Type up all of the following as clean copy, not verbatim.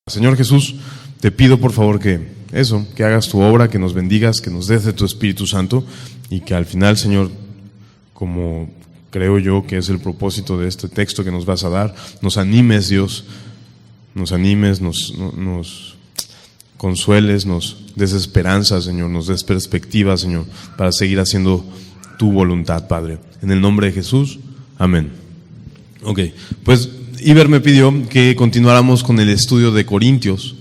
Señor Jesús, te pido por favor que hagas tu obra, que nos bendigas, que nos des de tu Espíritu Santo y que al final, Señor, como creo yo que es el propósito de este texto que nos vas a dar, nos animes, Dios, nos animes, nos consueles, nos des esperanza, Señor, nos des perspectiva, Señor, para seguir haciendo tu voluntad, Padre. En el nombre de Jesús, amén. Ok, pues Iber me pidió que continuáramos con el estudio de Corintios,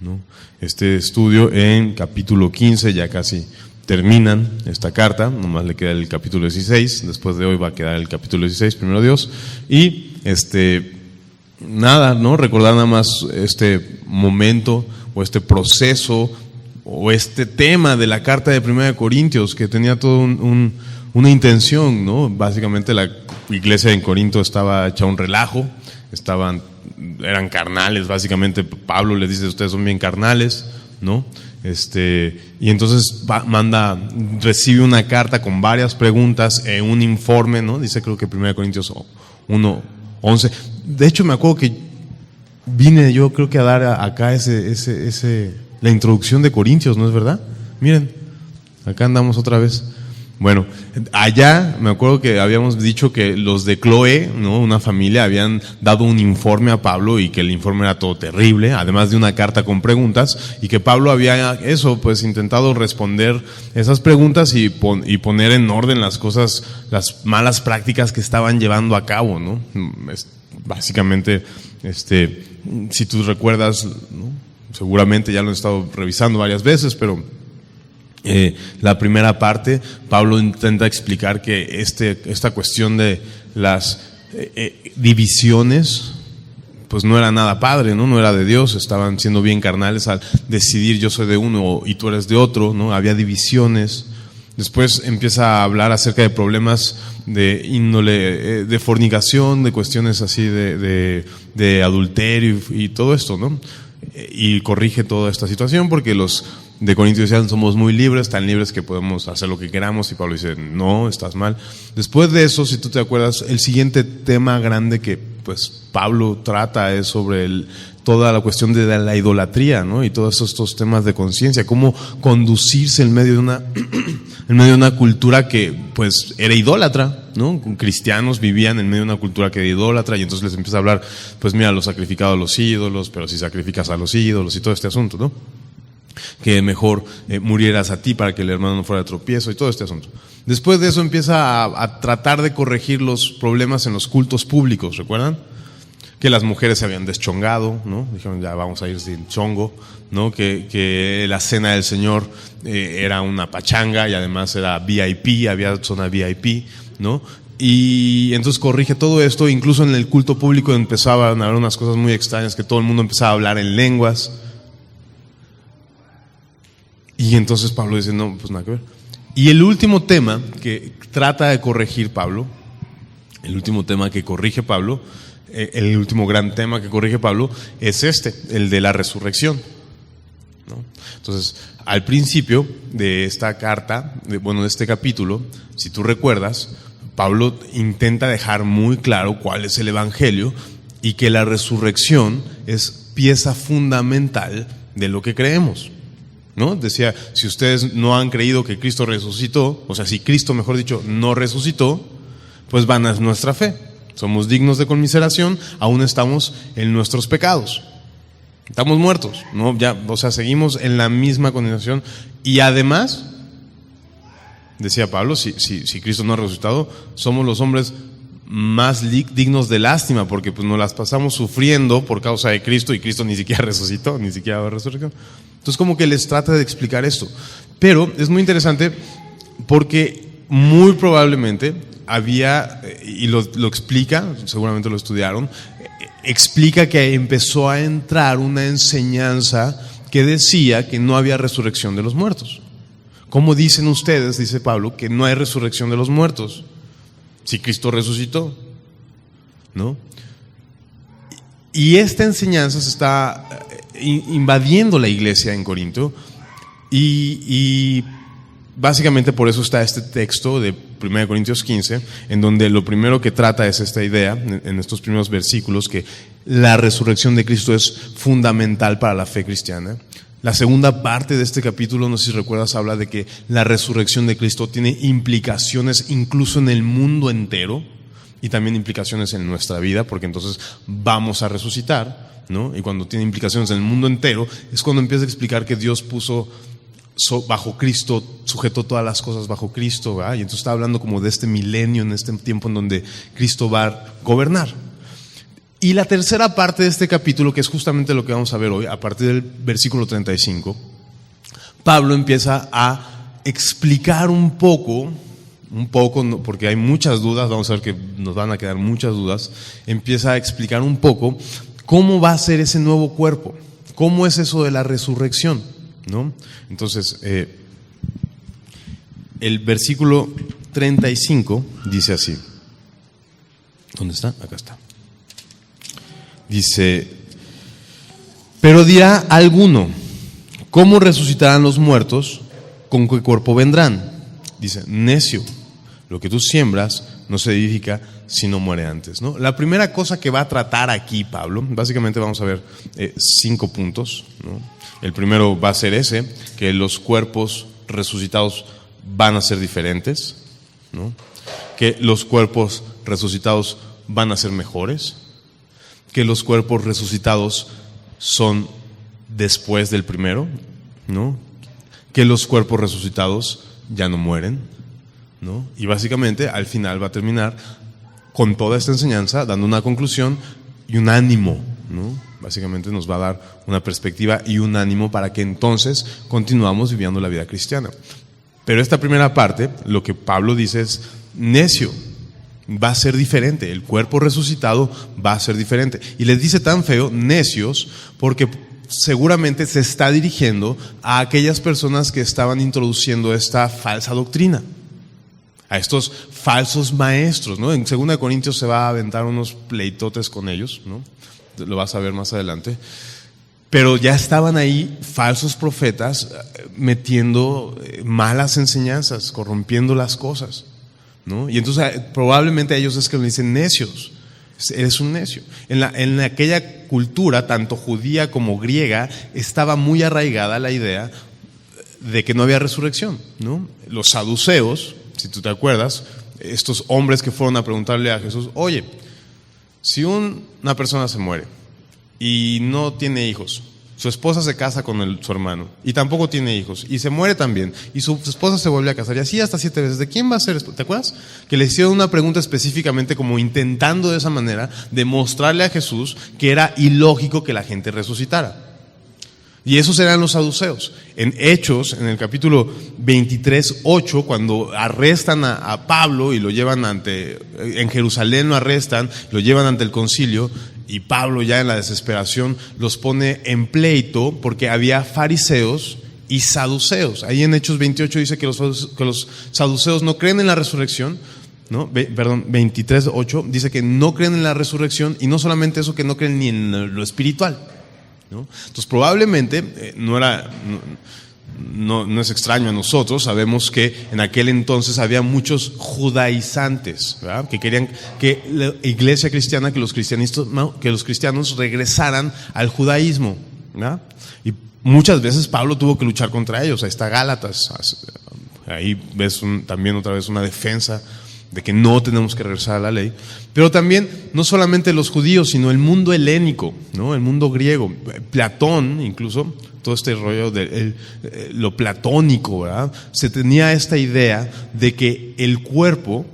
¿no? Este estudio en capítulo 15, ya casi terminan esta carta, nomás le queda el capítulo 16, después de hoy va a quedar el capítulo 16, primero Dios, y nada, ¿no? Recordar nada más este momento o este proceso o este tema de la carta de Primera de Corintios que tenía todo una intención, ¿no? Básicamente la iglesia en Corinto estaba hecha un relajo, eran carnales, básicamente Pablo les dice, ustedes son bien carnales, ¿no? Y entonces recibe una carta con varias preguntas, un informe, ¿no? Dice creo que 1 Corintios 1:11. De hecho me acuerdo que vine yo creo que a dar acá la introducción de Corintios, ¿no es verdad? Miren, acá andamos otra vez. Bueno, allá me acuerdo que habíamos dicho que los de Cloé, ¿no? Una familia, habían dado un informe a Pablo y que el informe era todo terrible, además de una carta con preguntas, y que Pablo había intentado responder esas preguntas y poner en orden las cosas, las malas prácticas que estaban llevando a cabo, ¿no? Básicamente, si tú recuerdas, ¿no? Seguramente ya lo he estado revisando varias veces, pero la primera parte, Pablo intenta explicar que esta cuestión de las divisiones, pues no era nada padre, ¿no? No era de Dios, estaban siendo bien carnales al decidir yo soy de uno y tú eres de otro, ¿no? Había divisiones. Después empieza a hablar acerca de problemas de índole, de fornicación, de cuestiones así de adulterio y todo esto, ¿no? Y corrige toda esta situación porque los de Corintios decían somos muy libres, tan libres que podemos hacer lo que queramos, y Pablo dice no, estás mal. Después de eso, si tú te acuerdas, el siguiente tema grande que pues Pablo trata es sobre toda la cuestión de la idolatría, ¿no? Y todos estos temas de conciencia, cómo conducirse en medio de una cultura que pues era idólatra, ¿no? Cristianos vivían en medio de una cultura que era idólatra, y entonces les empieza a hablar, pues mira, los sacrificados a los ídolos, pero si sacrificas a los ídolos y todo este asunto, ¿no? Que mejor murieras a ti para que el hermano no fuera de tropiezo y todo este asunto. Después de eso empieza a tratar de corregir los problemas en los cultos públicos, ¿recuerdan? Que las mujeres se habían deschongado, ¿no? Dijeron ya vamos a ir sin chongo, ¿no? Que la cena del Señor era una pachanga y además era VIP, había zona VIP, ¿no? Y entonces corrige todo esto, incluso en el culto público empezaban a haber unas cosas muy extrañas, que todo el mundo empezaba a hablar en lenguas. Y entonces Pablo dice, no, pues nada que ver. Y el último tema que trata de corregir Pablo, el último tema que corrige Pablo, el último gran tema que corrige Pablo es el de la resurrección, ¿no? Entonces, al principio de esta carta, de este capítulo, si tú recuerdas, Pablo intenta dejar muy claro cuál es el evangelio y que la resurrección es pieza fundamental de lo que creemos, ¿no? Decía, si ustedes no han creído que Cristo resucitó, o sea, si Cristo, mejor dicho, no resucitó, pues vana es nuestra fe. Somos dignos de conmiseración, aún estamos en nuestros pecados. Estamos muertos, ¿no? Ya, o sea, seguimos en la misma condenación. Y además, decía Pablo, si Cristo no ha resucitado, somos los hombres más dignos de lástima, porque pues nos las pasamos sufriendo por causa de Cristo y Cristo ni siquiera resucitó, ni siquiera va a resurrección. Entonces como que les trata de explicar esto. Pero es muy interesante porque muy probablemente había, y lo explica, seguramente lo estudiaron, explica que empezó a entrar una enseñanza que decía que no había resurrección de los muertos. ¿Cómo dicen ustedes, dice Pablo, que no hay resurrección de los muertos si Cristo resucitó? ¿No? Y esta enseñanza se está invadiendo la iglesia en Corinto y básicamente por eso está este texto de 1 Corintios 15, en donde lo primero que trata es esta idea, en estos primeros versículos, que la resurrección de Cristo es fundamental para la fe cristiana. La segunda parte de este capítulo, no sé si recuerdas, habla de que la resurrección de Cristo tiene implicaciones incluso en el mundo entero y también implicaciones en nuestra vida, porque entonces vamos a resucitar, ¿no? Y cuando tiene implicaciones en el mundo entero, es cuando empieza a explicar que Dios puso bajo Cristo, sujetó todas las cosas bajo Cristo, ¿verdad? Y entonces está hablando como de este milenio, en este tiempo en donde Cristo va a gobernar. Y la tercera parte de este capítulo, que es justamente lo que vamos a ver hoy, a partir del versículo 35, Pablo empieza a explicar un poco, porque hay muchas dudas, vamos a ver que nos van a quedar muchas dudas, empieza a explicar un poco cómo va a ser ese nuevo cuerpo, cómo es eso de la resurrección, ¿no? Entonces, el versículo 35 dice así. ¿Dónde está? Acá está. Dice: pero dirá alguno, ¿cómo resucitarán los muertos? ¿Con qué cuerpo vendrán? Dice: necio, lo que tú siembras no se edifica si no muere antes, ¿no? La primera cosa que va a tratar aquí Pablo, básicamente vamos a ver 5 puntos, ¿no? El primero va a ser ese, que los cuerpos resucitados van a ser diferentes, ¿no? Que los cuerpos resucitados van a ser mejores, que los cuerpos resucitados son después del primero, ¿no? Que los cuerpos resucitados ya no mueren, ¿no? Y básicamente al final va a terminar con toda esta enseñanza dando una conclusión y un ánimo, ¿no? Básicamente nos va a dar una perspectiva y un ánimo para que entonces continuamos viviendo la vida cristiana. Pero esta primera parte, lo que Pablo dice es: necio, va a ser diferente, el cuerpo resucitado va a ser diferente. Y les dice tan feo, necios, porque seguramente se está dirigiendo a aquellas personas que estaban introduciendo esta falsa doctrina, a estos falsos maestros, ¿no? En 2 Corintios se va a aventar unos pleitotes con ellos, ¿no? Lo vas a ver más adelante. Pero ya estaban ahí falsos profetas metiendo malas enseñanzas, corrompiendo las cosas, ¿no? Y entonces probablemente a ellos es que le dicen necios, eres un necio. En aquella cultura, tanto judía como griega, estaba muy arraigada la idea de que no había resurrección, ¿no? Los saduceos, si tú te acuerdas, estos hombres que fueron a preguntarle a Jesús: oye, si una persona se muere y no tiene hijos, su esposa se casa con su hermano y tampoco tiene hijos, y se muere también, y su esposa se vuelve a casar, y así hasta 7 veces, ¿de quién va a ser? ¿Te acuerdas? Que le hicieron una pregunta específicamente, como intentando de esa manera demostrarle a Jesús que era ilógico que la gente resucitara. Y esos eran los saduceos. En Hechos, en el capítulo 23:8, cuando arrestan a Pablo y lo llevan en Jerusalén lo arrestan, lo llevan ante el concilio, y Pablo, ya en la desesperación, los pone en pleito porque había fariseos y saduceos. Ahí en Hechos 28 dice que los saduceos no creen en la resurrección, ¿no? 23:8 dice que no creen en la resurrección, y no solamente eso, que no creen ni en lo espiritual, ¿no? Entonces probablemente no es extraño a nosotros. Sabemos que en aquel entonces había muchos judaizantes, ¿verdad? Que querían que la iglesia cristiana, que los cristianos regresaran al judaísmo, ¿verdad? Y muchas veces Pablo tuvo que luchar contra ellos. Ahí está Gálatas, ahí ves también otra vez una defensa de que no tenemos que regresar a la ley. Pero también no solamente los judíos, sino el mundo helénico, ¿no? El mundo griego, Platón incluso, todo este rollo de lo platónico, ¿verdad? Se tenía esta idea de que el cuerpo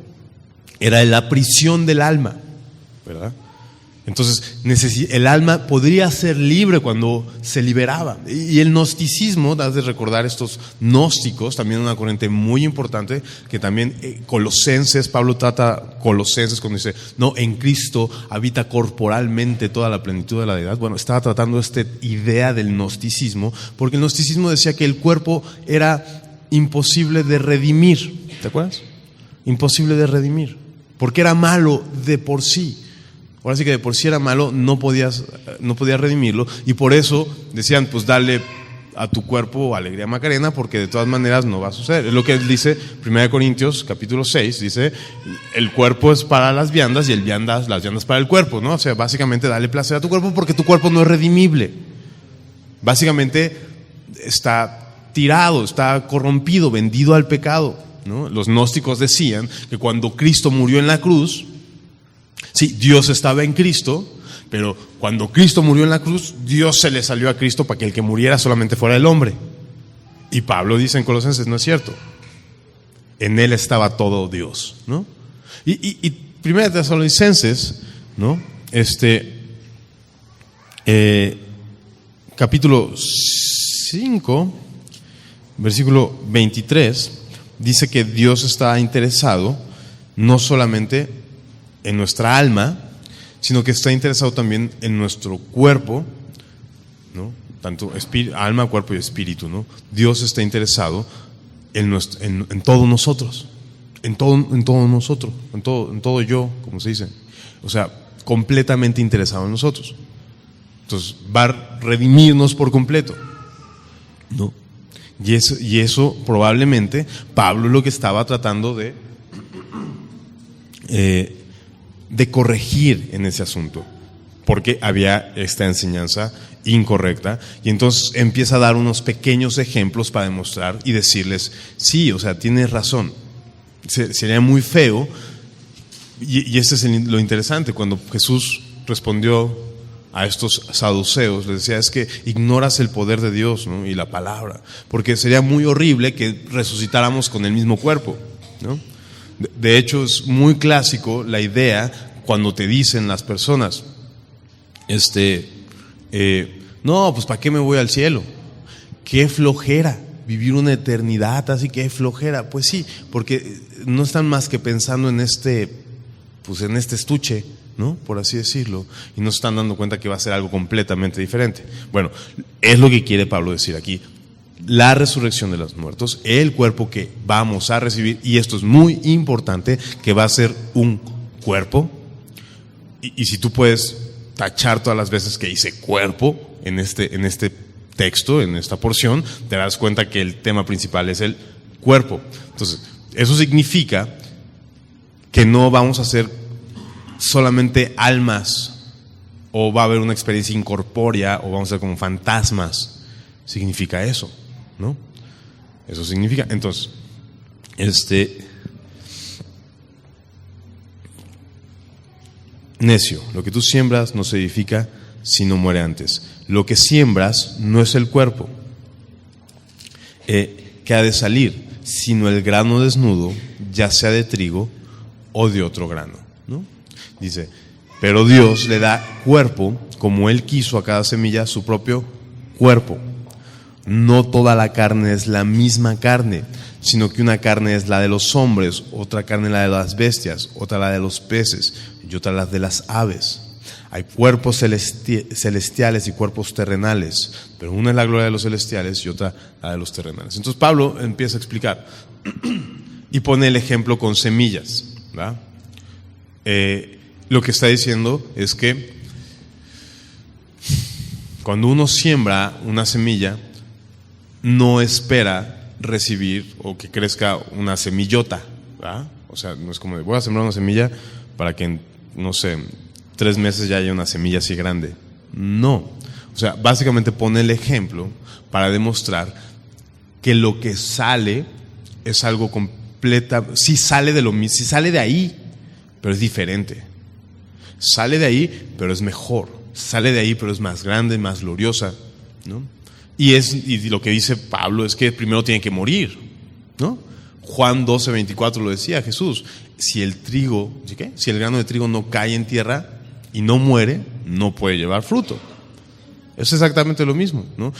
era la prisión del alma, ¿verdad? Entonces el alma podría ser libre cuando se liberaba. Y el gnosticismo, das de recordar estos gnósticos, también una corriente muy importante, que también Colosenses, Pablo trata Colosenses cuando dice: no, en Cristo habita corporalmente toda la plenitud de la deidad. Bueno, estaba tratando esta idea del gnosticismo, porque el gnosticismo decía que el cuerpo era imposible de redimir. ¿Te acuerdas? Imposible de redimir, porque era malo de por sí. Ahora sí que de por sí era malo, no podías redimirlo, y por eso decían: pues dale a tu cuerpo alegría Macarena, porque de todas maneras no va a suceder. Es lo que dice 1 Corintios capítulo 6, dice, el cuerpo es para las viandas y las viandas para el cuerpo, ¿no? O sea, básicamente dale placer a tu cuerpo porque tu cuerpo no es redimible. Básicamente está tirado, está corrompido, vendido al pecado, ¿no? Los gnósticos decían que cuando Cristo murió en la cruz, sí, Dios estaba en Cristo, pero cuando Cristo murió en la cruz, Dios se le salió a Cristo para que el que muriera solamente fuera el hombre. Y Pablo dice en Colosenses, no es cierto. En él estaba todo Dios, ¿no? Y 1 Tesalonicenses, ¿no? Capítulo 5, versículo 23, dice que Dios está interesado no solamente en nuestra alma, sino que está interesado también en nuestro cuerpo, ¿no? Tanto alma, cuerpo y espíritu, ¿no? Dios está interesado en todos nosotros, en todo nosotros, en todo yo, como se dice. O sea, completamente interesado en nosotros. Entonces, va a redimirnos por completo, ¿no? Y eso probablemente Pablo lo que estaba tratando de corregir en ese asunto, porque había esta enseñanza incorrecta, y entonces empieza a dar unos pequeños ejemplos para demostrar y decirles, sí, o sea, tienes razón. Sería muy feo, y este es lo interesante, cuando Jesús respondió a estos saduceos, les decía, es que ignoras el poder de Dios, ¿no? Y la palabra, porque sería muy horrible que resucitáramos con el mismo cuerpo, ¿no? De hecho, es muy clásico la idea cuando te dicen las personas, no, pues ¿para qué me voy al cielo? Qué flojera vivir una eternidad, así que flojera. Pues sí, porque no están más que pensando en este estuche, ¿no? Por así decirlo, y no se están dando cuenta que va a ser algo completamente diferente. Bueno, es lo que quiere Pablo decir aquí. La resurrección de los muertos, el cuerpo que vamos a recibir, y esto es muy importante, que va a ser un cuerpo, y si tú puedes tachar todas las veces que dice cuerpo en este texto, en esta porción, te das cuenta que el tema principal es el cuerpo. Entonces, eso significa que no vamos a ser solamente almas, o va a haber una experiencia incorpórea, o vamos a ser como fantasmas. Significa eso, ¿no? Eso significa. Entonces, necio, lo que tú siembras no se edifica si no muere antes. Lo que siembras no es el cuerpo que ha de salir, sino el grano desnudo, ya sea de trigo o de otro grano, ¿no? Dice, pero Dios le da cuerpo, como Él quiso a cada semilla su propio cuerpo. No toda la carne es la misma carne, sino que una carne es la de los hombres, otra carne la de las bestias, otra la de los peces y otra la de las aves. Hay cuerpos celestiales y cuerpos terrenales, pero una es la gloria de los celestiales y otra la de los terrenales. Entonces Pablo empieza a explicar y pone el ejemplo con semillas, ¿verdad? Lo que está diciendo es que cuando uno siembra una semilla, no espera recibir o que crezca una semillota, ¿verdad? O sea, no es como de voy a sembrar una semilla para que en, no sé, 3 meses ya haya una semilla así grande. No. O sea, básicamente pone el ejemplo para demostrar que lo que sale es algo completa, sí sale de lo mismo, sí sale de ahí, pero es diferente. Sale de ahí, pero es mejor. Sale de ahí, pero es más grande, más gloriosa, ¿no? Y lo que dice Pablo es que primero tiene que morir, ¿no? Juan 12:24 lo decía Jesús. Si el grano de trigo no cae en tierra y no muere, no puede llevar fruto. Es exactamente lo mismo, ¿no?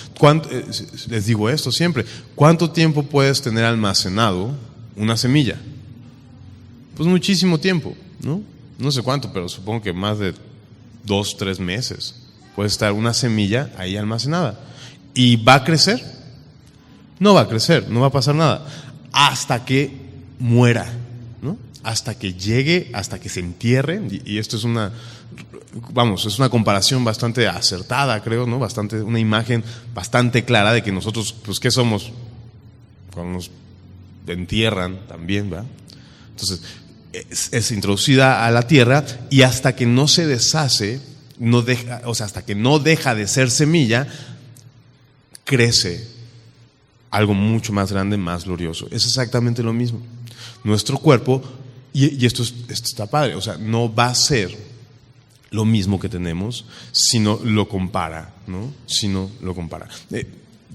Les digo esto siempre. ¿Cuánto tiempo puedes tener almacenado una semilla? Pues muchísimo tiempo, ¿no? No sé cuánto, pero supongo que más de 2-3 meses puede estar una semilla ahí almacenada. ¿Y va a crecer? No va a crecer, no va a pasar nada hasta que muera, ¿no? hasta que llegue, hasta que se entierre, y esto es una comparación bastante acertada, creo, ¿no? Una imagen bastante clara de que nosotros, pues, ¿qué somos? Cuando nos entierran también, ¿verdad? Entonces, es introducida a la tierra y hasta que no se deshace, hasta que no deja de ser semilla, crece algo mucho más grande, más glorioso. Es exactamente lo mismo. Nuestro cuerpo, y esto está padre, o sea, no va a ser lo mismo que tenemos, sino lo compara, ¿no?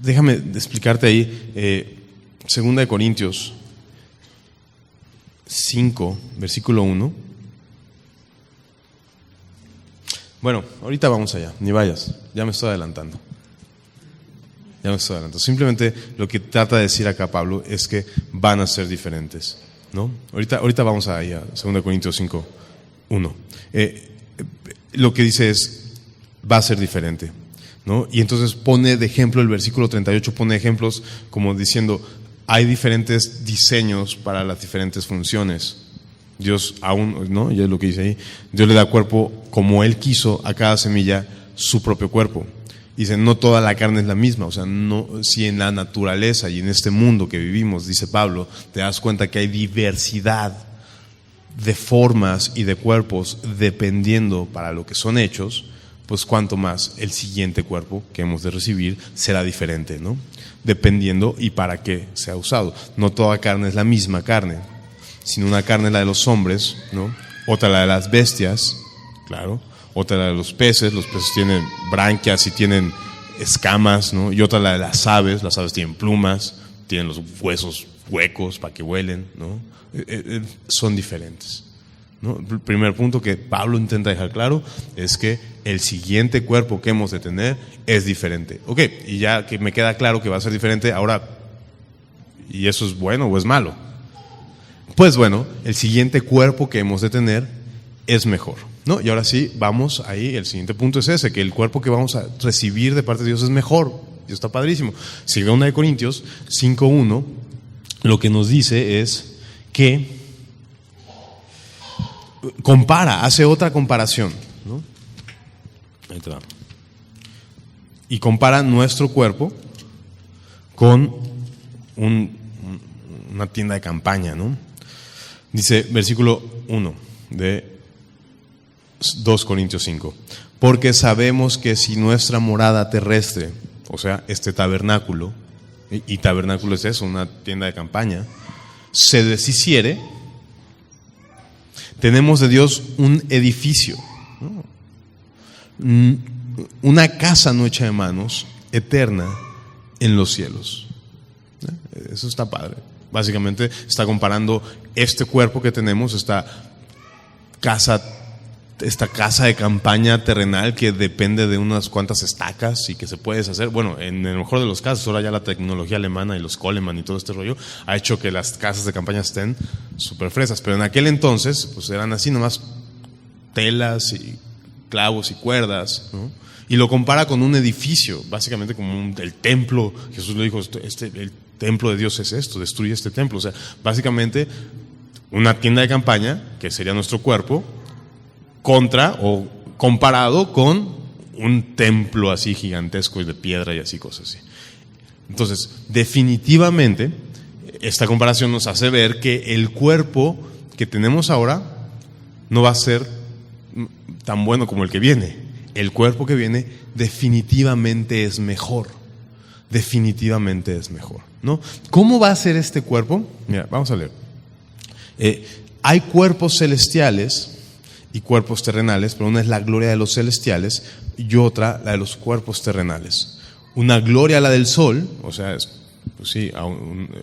Déjame explicarte ahí, 2 Corintios 5, versículo 1. Bueno, ahorita vamos allá, ni vayas, ya me estoy adelantando. Simplemente lo que trata de decir acá Pablo es que van a ser diferentes, ¿no? Ahorita vamos ahí a 2 Corintios 5, 1. Lo que dice es, va a ser diferente, ¿no? Y entonces pone de ejemplo el versículo 38, pone ejemplos como diciendo, hay diferentes diseños para las diferentes funciones. Dios aún, ¿no? Y es lo que dice ahí, Dios le da cuerpo como Él quiso a cada semilla su propio cuerpo. Dice, no toda la carne es la misma, o sea, no, si en la naturaleza y en este mundo que vivimos, dice Pablo, te das cuenta que hay diversidad de formas y de cuerpos dependiendo para lo que son hechos, pues cuanto más el siguiente cuerpo que hemos de recibir será diferente, ¿no? Dependiendo y para qué sea usado. No toda carne es la misma carne, sino una carne es la de los hombres, ¿no? Otra la de las bestias, claro. Otra la de los peces tienen branquias y tienen escamas, ¿no? Y otra la de las aves tienen plumas, tienen los huesos huecos para que vuelen, ¿no? Son diferentes, ¿no? El primer punto que Pablo intenta dejar claro es que el siguiente cuerpo que hemos de tener es diferente. Ok, y ya que me queda claro que va a ser diferente, ahora, ¿y eso es bueno o es malo? Pues bueno, el siguiente cuerpo que hemos de tener es mejor, ¿no? Y ahora sí, vamos ahí, el siguiente punto es ese, que el cuerpo que vamos a recibir de parte de Dios es mejor. Y está padrísimo. Si 2 Corintios 5:1, lo que nos dice es que hace otra comparación, ¿no? Ahí te va. Y compara nuestro cuerpo con una tienda de campaña, ¿no? Dice, versículo 1 de 2 Corintios 5. Porque sabemos que si nuestra morada terrestre, o sea, este tabernáculo, y tabernáculo es eso, una tienda de campaña, se deshiciere, tenemos de Dios un edificio, ¿no? Una casa no hecha de manos, eterna en los cielos. Eso está padre. Básicamente está comparando este cuerpo que tenemos, esta casa de campaña terrenal que depende de unas cuantas estacas y que se puede deshacer. Bueno, en el mejor de los casos, ahora ya la tecnología alemana y los Coleman y todo este rollo ha hecho que las casas de campaña estén súper fresas, pero en aquel entonces pues eran así nomás telas y clavos y cuerdas, ¿no? Y lo compara con un edificio, básicamente como el templo. Jesús le dijo, el templo de Dios es esto, destruye este templo. O sea, básicamente una tienda de campaña, que sería nuestro cuerpo, comparado con un templo así gigantesco y de piedra y así cosas así. Entonces, definitivamente, esta comparación nos hace ver que el cuerpo que tenemos ahora no va a ser tan bueno como el que viene. El cuerpo que viene definitivamente es mejor. Definitivamente es mejor, ¿no? ¿Cómo va a ser este cuerpo? Mira, vamos a leer. Hay cuerpos celestiales y cuerpos terrenales, pero una es la gloria de los celestiales y otra la de los cuerpos terrenales. Una gloria la del sol, o sea, pues sí,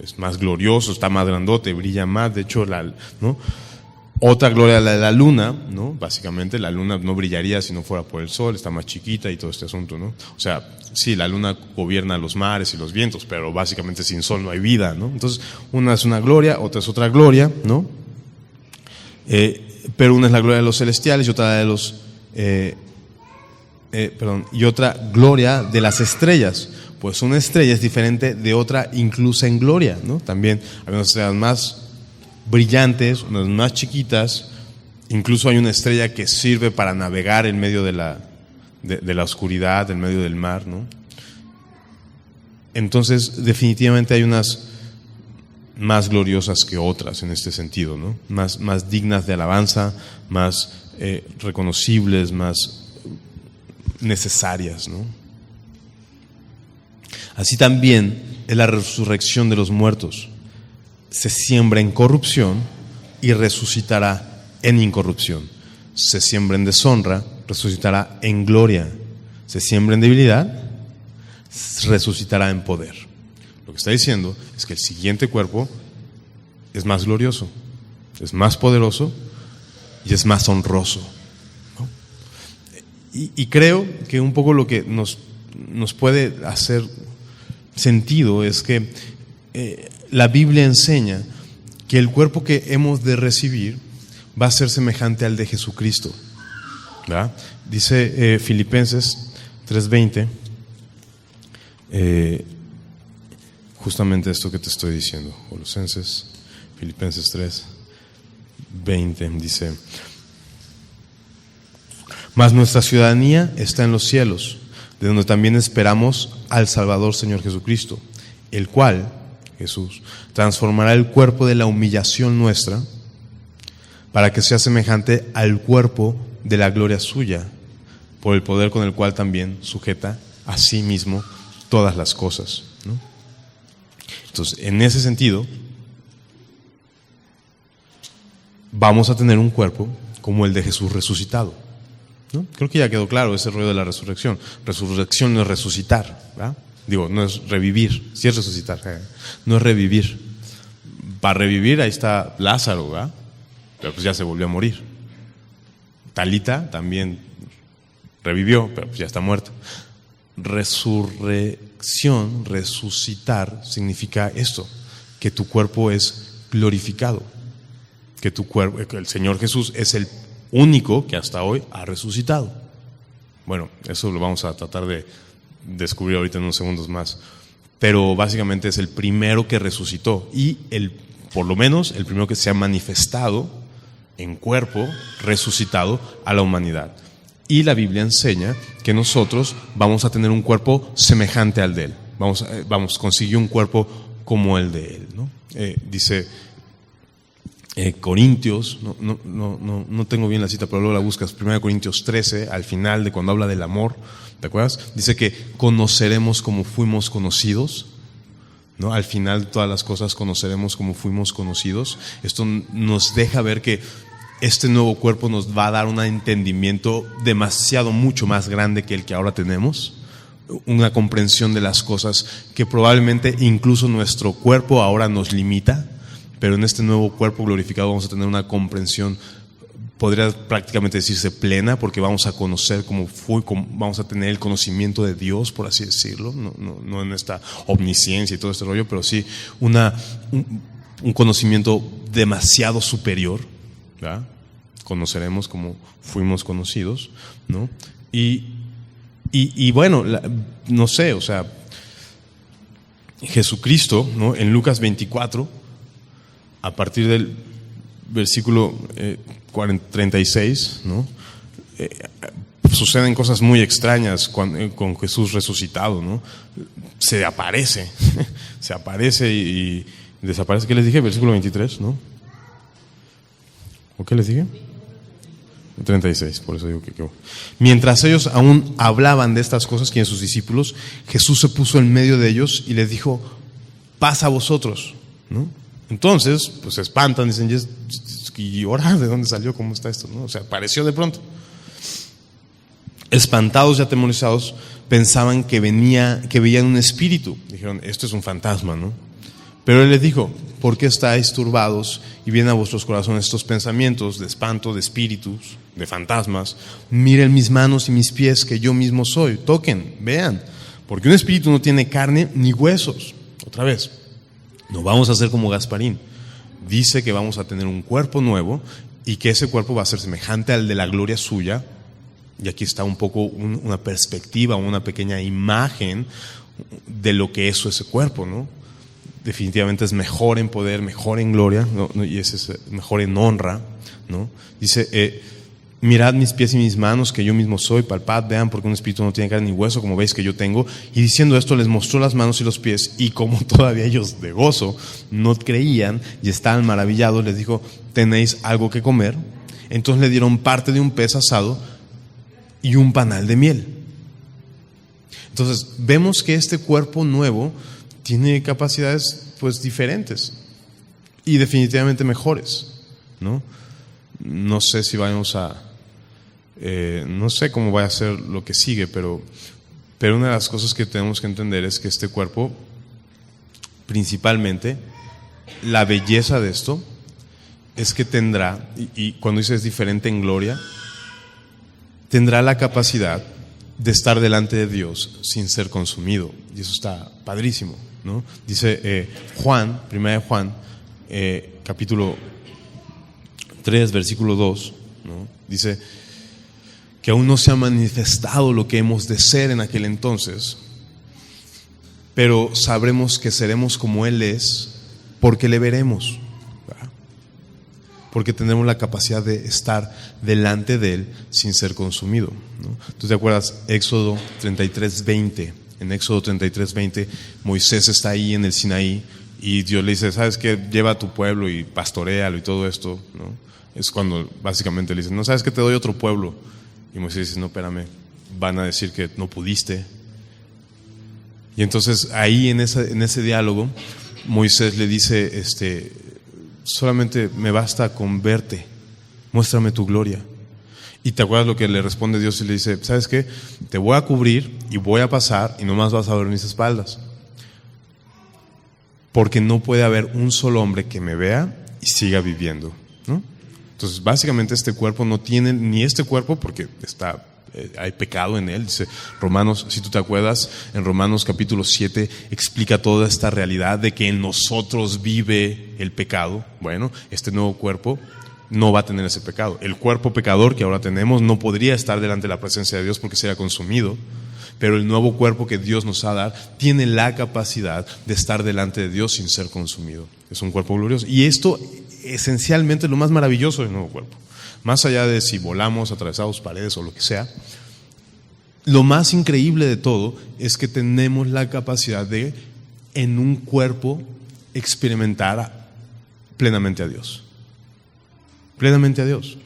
es más glorioso, está más grandote, brilla más, de hecho, ¿no? Otra gloria la de la luna, ¿no? Básicamente la luna no brillaría si no fuera por el sol, está más chiquita y todo este asunto, ¿no? O sea, sí, la luna gobierna los mares y los vientos, pero básicamente sin sol no hay vida, ¿no? Entonces, una es una gloria, otra es otra gloria, ¿no? Pero una es la gloria de los celestiales y otra la de los y otra gloria de las estrellas. Pues una estrella es diferente de otra inclusa en gloria, ¿no? También hay unas estrellas más brillantes, unas más chiquitas. Incluso hay una estrella que sirve para navegar en medio de la oscuridad, en medio del mar, ¿no? Entonces, definitivamente hay unas más gloriosas que otras en este sentido, ¿no? Más dignas de alabanza, más reconocibles, más necesarias, ¿no? Así también es la resurrección de los muertos. Se siembra en corrupción y resucitará en incorrupción. Se siembra en deshonra, resucitará en gloria. Se siembra en debilidad, resucitará en poder. Lo que está diciendo es que el siguiente cuerpo es más glorioso, es más poderoso y es más honroso, ¿no? Y creo que un poco lo que nos puede hacer sentido es que la Biblia enseña que el cuerpo que hemos de recibir va a ser semejante al de Jesucristo, ¿verdad? Dice Filipenses 3:20, justamente esto que te estoy diciendo. Filipenses 3:20 dice: mas nuestra ciudadanía está en los cielos, de donde también esperamos al Salvador Señor Jesucristo, el cual, Jesús, transformará el cuerpo de la humillación nuestra para que sea semejante al cuerpo de la gloria suya, por el poder con el cual también sujeta a sí mismo todas las cosas, ¿no? Entonces, en ese sentido, vamos a tener un cuerpo como el de Jesús resucitado, ¿no? Creo que ya quedó claro ese rollo de la resurrección. Resurrección no es resucitar, ¿verdad? Digo, no es revivir, sí es resucitar, no es revivir. Para revivir, ahí está Lázaro, ¿verdad? Pero pues ya se volvió a morir. Talita también revivió, pero pues ya está muerta. Resurrección, resucitar, significa esto, que tu cuerpo es glorificado, que tu cuerpo, que el Señor Jesús es el único que hasta hoy ha resucitado. Bueno, eso lo vamos a tratar de descubrir ahorita en unos segundos más, pero básicamente es el primero que resucitó y por lo menos el primero que se ha manifestado en cuerpo resucitado a la humanidad. Y la Biblia enseña que nosotros vamos a tener un cuerpo semejante al de Él. Consiguió un cuerpo como el de Él, ¿no? Dice Corintios, no tengo bien la cita, pero luego la buscas, 1 Corintios 13, al final de cuando habla del amor, ¿te acuerdas? Dice que conoceremos como fuimos conocidos, ¿no? Al final de todas las cosas conoceremos como fuimos conocidos. Esto nos deja ver que este nuevo cuerpo nos va a dar un entendimiento mucho más grande que el que ahora tenemos, una comprensión de las cosas que probablemente incluso nuestro cuerpo ahora nos limita, pero en este nuevo cuerpo glorificado vamos a tener una comprensión, podría prácticamente decirse plena, porque vamos a conocer vamos a tener el conocimiento de Dios, por así decirlo, no en esta omnisciencia y todo este rollo, pero sí un conocimiento demasiado superior, ¿verdad? Conoceremos como fuimos conocidos, ¿no? Y bueno, no sé, o sea, Jesucristo, ¿no? En Lucas 24, a partir del versículo 36, ¿no? Suceden cosas muy extrañas con Jesús resucitado, ¿no? Se aparece y desaparece. ¿Qué les dije? Versículo 23, ¿no? ¿O qué les dije? 36, por eso digo que mientras ellos aún hablaban de estas cosas, ¿quiénes? Sus discípulos, Jesús se puso en medio de ellos y les dijo: paz a vosotros, ¿no? Entonces, pues se espantan, dicen: ¿y ahora de dónde salió? ¿Cómo está esto? ¿No? O sea, apareció de pronto. Espantados y atemorizados, pensaban que veían un espíritu. Dijeron: esto es un fantasma, ¿no? Pero Él les dijo: ¿por qué estáis turbados y vienen a vuestros corazones estos pensamientos de espanto, de espíritus, de fantasmas? Miren mis manos y mis pies, que yo mismo soy. Toquen, vean, porque un espíritu no tiene carne ni huesos. Otra vez, no vamos a ser como Gasparín. Dice que vamos a tener un cuerpo nuevo y que ese cuerpo va a ser semejante al de la gloria suya. Y aquí está un poco una perspectiva, una pequeña imagen de lo que es ese cuerpo, ¿no? definitivamente es mejor en poder, mejor en gloria, ¿no? Y ese es mejor en honra, ¿no? Dice, mirad mis pies y mis manos, que yo mismo soy, palpad, vean, porque un espíritu no tiene carne ni hueso, como veis que yo tengo. Y diciendo esto, les mostró las manos y los pies, y como todavía ellos de gozo no creían y estaban maravillados, les dijo, ¿tenéis algo que comer? Entonces le dieron parte de un pez asado y un panal de miel. Entonces vemos que este cuerpo nuevo tiene capacidades pues diferentes y definitivamente mejores, ¿no? No sé si vamos a no sé cómo va a ser lo que sigue, pero una de las cosas que tenemos que entender es que este cuerpo, principalmente la belleza de esto es que tendrá, y cuando dice es diferente en gloria, tendrá la capacidad de estar delante de Dios sin ser consumido. Y eso está padrísimo, ¿no? Dice Juan, primera de Juan, capítulo 3, versículo 2, ¿no? Dice que aún no se ha manifestado lo que hemos de ser en aquel entonces, pero sabremos que seremos como Él es, porque le veremos, ¿verdad? Porque tendremos la capacidad de estar delante de Él sin ser consumido, ¿no? ¿Tú te acuerdas? Éxodo 33:20. En Éxodo 33:20, Moisés está ahí en el Sinaí y Dios le dice, ¿sabes qué? Lleva a tu pueblo y pastoréalo y todo esto, ¿no? Es cuando básicamente le dicen, ¿no sabes que te doy otro pueblo? Y Moisés dice, no, espérame, van a decir que no pudiste. Y entonces ahí en ese diálogo, Moisés le dice, solamente me basta con verte, muéstrame tu gloria. Y te acuerdas lo que le responde Dios y le dice, ¿sabes qué? Te voy a cubrir y voy a pasar y nomás vas a ver mis espaldas. Porque no puede haber un solo hombre que me vea y siga viviendo, ¿no? Entonces básicamente este cuerpo no tiene ni este cuerpo porque hay pecado en él. Dice Romanos, si tú te acuerdas, en Romanos capítulo 7 explica toda esta realidad de que en nosotros vive el pecado. Bueno, este nuevo cuerpo no va a tener ese pecado. El cuerpo pecador que ahora tenemos no podría estar delante de la presencia de Dios porque sería consumido, pero el nuevo cuerpo que Dios nos va a dar tiene la capacidad de estar delante de Dios sin ser consumido. Es un cuerpo glorioso. Y esto esencialmente es lo más maravilloso del nuevo cuerpo. Más allá de si volamos, atravesamos paredes o lo que sea, lo más increíble de todo es que tenemos la capacidad de, en un cuerpo, experimentar plenamente a Dios. Plenamente a Dios.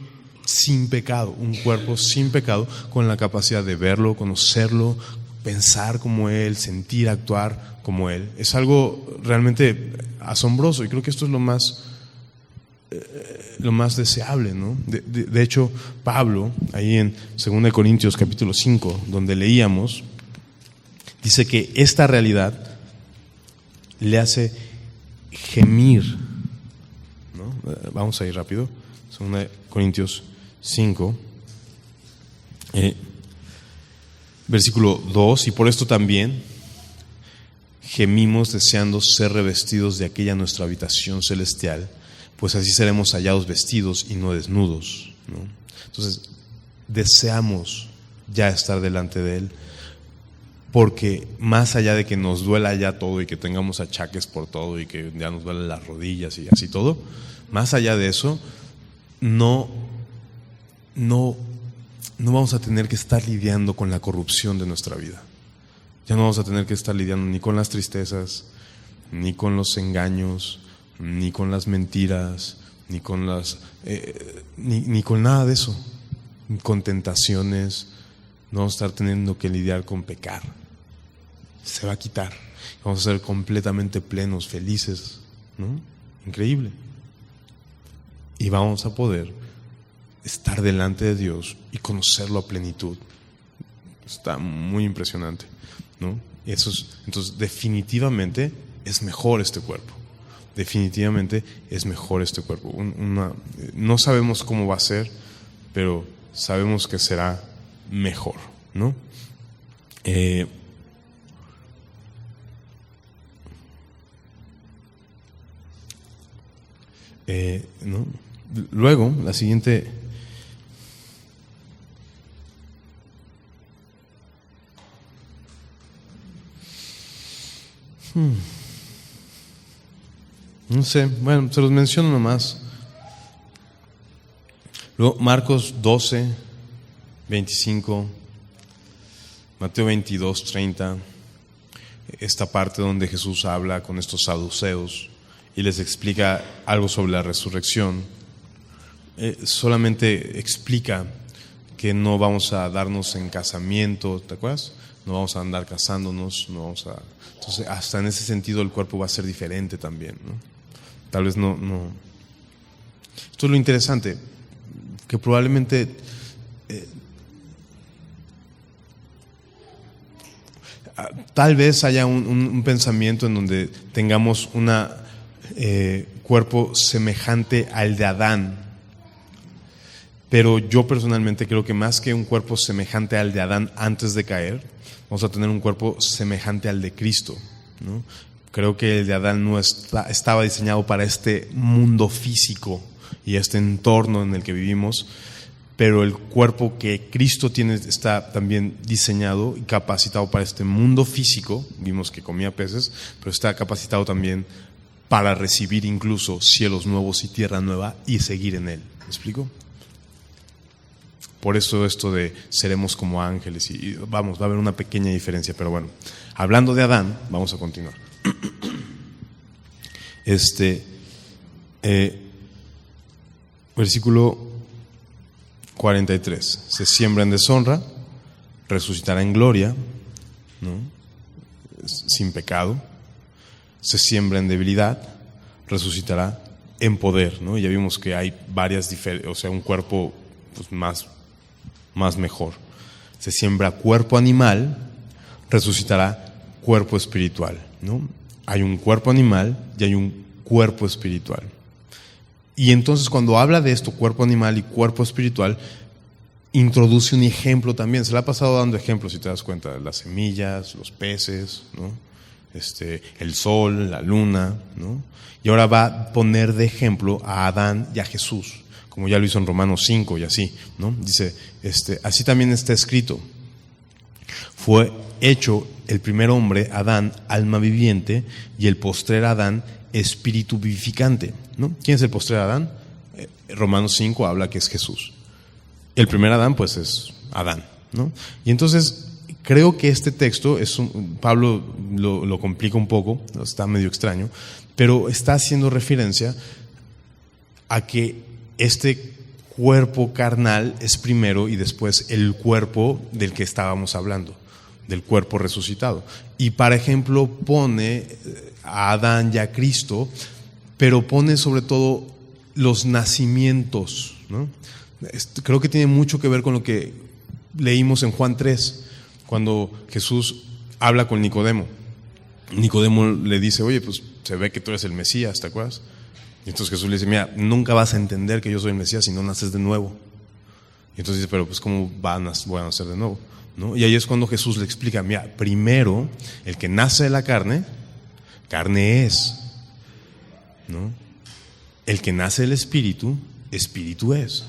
Sin pecado. Un cuerpo sin pecado, con la capacidad de verlo, conocerlo, pensar como Él, sentir, actuar como Él. Es algo realmente asombroso y creo que esto es lo más deseable, ¿no? De hecho, Pablo, ahí en 2 Corintios capítulo 5, donde leíamos, dice que esta realidad le hace gemir, ¿no? Vamos a ir rápido. 2 Corintios 5, versículo 2, y por esto también gemimos deseando ser revestidos de aquella nuestra habitación celestial, pues así seremos hallados vestidos y no desnudos, ¿no? Entonces, deseamos ya estar delante de Él, porque más allá de que nos duela ya todo y que tengamos achaques por todo y que ya nos duelen las rodillas y así todo, más allá de eso, no vamos a tener que estar lidiando con la corrupción de nuestra vida. Ya no vamos a tener que estar lidiando ni con las tristezas, ni con los engaños, ni con las mentiras, ni con ni con nada de eso, ni con tentaciones. No vamos a estar teniendo que lidiar con pecar. Se va a quitar. Vamos a ser completamente plenos, felices, ¿no? Increíble. Y vamos a poder estar delante de Dios y conocerlo a plenitud. Está muy impresionante, ¿no? Entonces definitivamente es mejor este cuerpo. Definitivamente es mejor este cuerpo. No sabemos cómo va a ser, pero sabemos que será mejor, ¿no? ¿No? Luego, la siguiente. No sé, bueno, se los menciono nomás. Luego, Marcos 12, 25, Mateo 22, 30, esta parte donde Jesús habla con estos saduceos y les explica algo sobre la resurrección. Solamente explica que no vamos a darnos en casamiento, ¿te acuerdas? No vamos a andar casándonos, no vamos a... Entonces, hasta en ese sentido el cuerpo va a ser diferente también, ¿no? Tal vez no. Esto es lo interesante, que probablemente tal vez haya un pensamiento en donde tengamos un cuerpo semejante al de Adán. Pero yo personalmente creo que más que un cuerpo semejante al de Adán antes de caer, vamos a tener un cuerpo semejante al de Cristo, ¿no? Creo que el de Adán no estaba diseñado para este mundo físico y este entorno en el que vivimos, pero el cuerpo que Cristo tiene está también diseñado y capacitado para este mundo físico. Vimos que comía peces, pero está capacitado también para recibir incluso cielos nuevos y tierra nueva y seguir en él. ¿Me explico? Por eso esto de seremos como ángeles y vamos, va a haber una pequeña diferencia, pero bueno, hablando de Adán, vamos a continuar. Versículo 43, se siembra en deshonra, resucitará en gloria, ¿no? Sin pecado. Se siembra en debilidad, resucitará en poder, ¿no? Y ya vimos que hay varias diferencias, o sea, un cuerpo pues, más mejor. Se siembra cuerpo animal, resucitará cuerpo espiritual, ¿no? Hay un cuerpo animal y hay un cuerpo espiritual. Y entonces cuando habla de esto, cuerpo animal y cuerpo espiritual, introduce un ejemplo también. Se le ha pasado dando ejemplos, si te das cuenta, las semillas, los peces, ¿no? El sol, la luna, ¿no? Y ahora va a poner de ejemplo a Adán y a Jesús, como ya lo hizo en Romanos 5 y así, ¿no? Dice, así también está escrito: fue hecho el primer hombre, Adán, alma viviente, y el postrer Adán, espíritu vivificante, ¿no? ¿Quién es el postrer Adán? Romanos 5 habla que es Jesús. El primer Adán, pues es Adán, ¿no? Y entonces creo que este texto Pablo lo complica un poco, está medio extraño, pero está haciendo referencia a que este cuerpo carnal es primero y después el cuerpo del que estábamos hablando, del cuerpo resucitado. Y por ejemplo pone a Adán y a Cristo, pero pone sobre todo los nacimientos, ¿no? Creo que tiene mucho que ver con lo que leímos en Juan 3, cuando Jesús habla con Nicodemo. Nicodemo le dice, oye, pues se ve que tú eres el Mesías, ¿te acuerdas? Y entonces Jesús le dice, mira, nunca vas a entender que yo soy el Mesías si no naces de nuevo. Y entonces dice, pero pues ¿cómo voy a nacer de nuevo? ¿No? Y ahí es cuando Jesús le explica, mira, primero el que nace de la carne es, ¿no? El que nace del espíritu, espíritu es,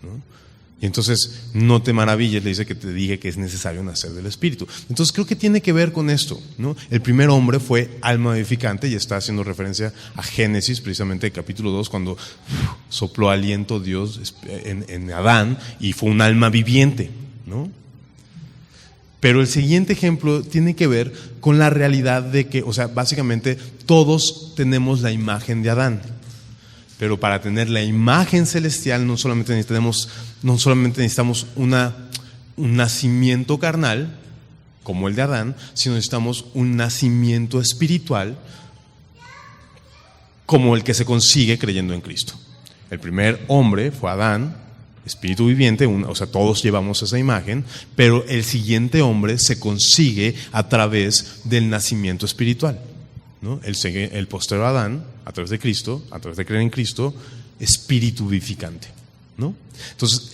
¿no? Y entonces no te maravilles, le dice que te dije que es necesario nacer del espíritu. Entonces creo que tiene que ver con esto, ¿no? El primer hombre fue alma vivificante y está haciendo referencia a Génesis, precisamente el capítulo 2, cuando sopló aliento Dios en Adán y fue un alma viviente, ¿no? Pero el siguiente ejemplo tiene que ver con la realidad de que, o sea, básicamente todos tenemos la imagen de Adán. Pero para tener la imagen celestial no solamente necesitamos un nacimiento carnal, como el de Adán, sino necesitamos un nacimiento espiritual, como el que se consigue creyendo en Cristo. El primer hombre fue Adán, espíritu viviente, o sea, todos llevamos esa imagen, pero el siguiente hombre se consigue a través del nacimiento espiritual, ¿no? El posterior Adán, a través de Cristo, a través de creer en Cristo, espíritu vivificante, ¿no? Entonces,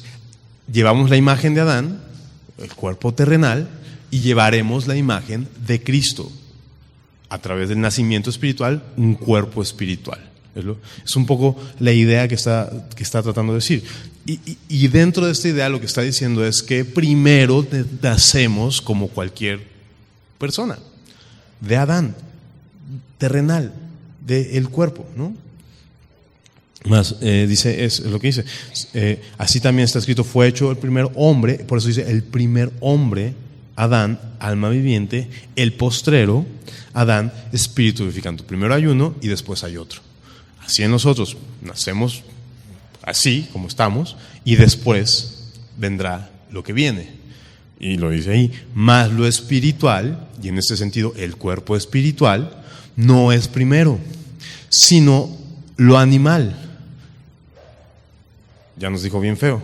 llevamos la imagen de Adán, el cuerpo terrenal, y llevaremos la imagen de Cristo, a través del nacimiento espiritual, un cuerpo espiritual. Es un poco la idea que está tratando de decir. Y dentro de esta idea lo que está diciendo es que primero nacemos como cualquier persona, de Adán, terrenal, del cuerpo, ¿no? Más, dice, es lo que dice, así también está escrito, fue hecho el primer hombre, por eso dice el primer hombre, Adán, alma viviente, el postrero, Adán, espíritu vivificante. Primero hay uno y después hay otro. Así en nosotros, nacemos así como estamos y después vendrá lo que viene. Y lo dice ahí, más lo espiritual, y en este sentido el cuerpo espiritual, no es primero, sino lo animal. Ya nos dijo bien feo.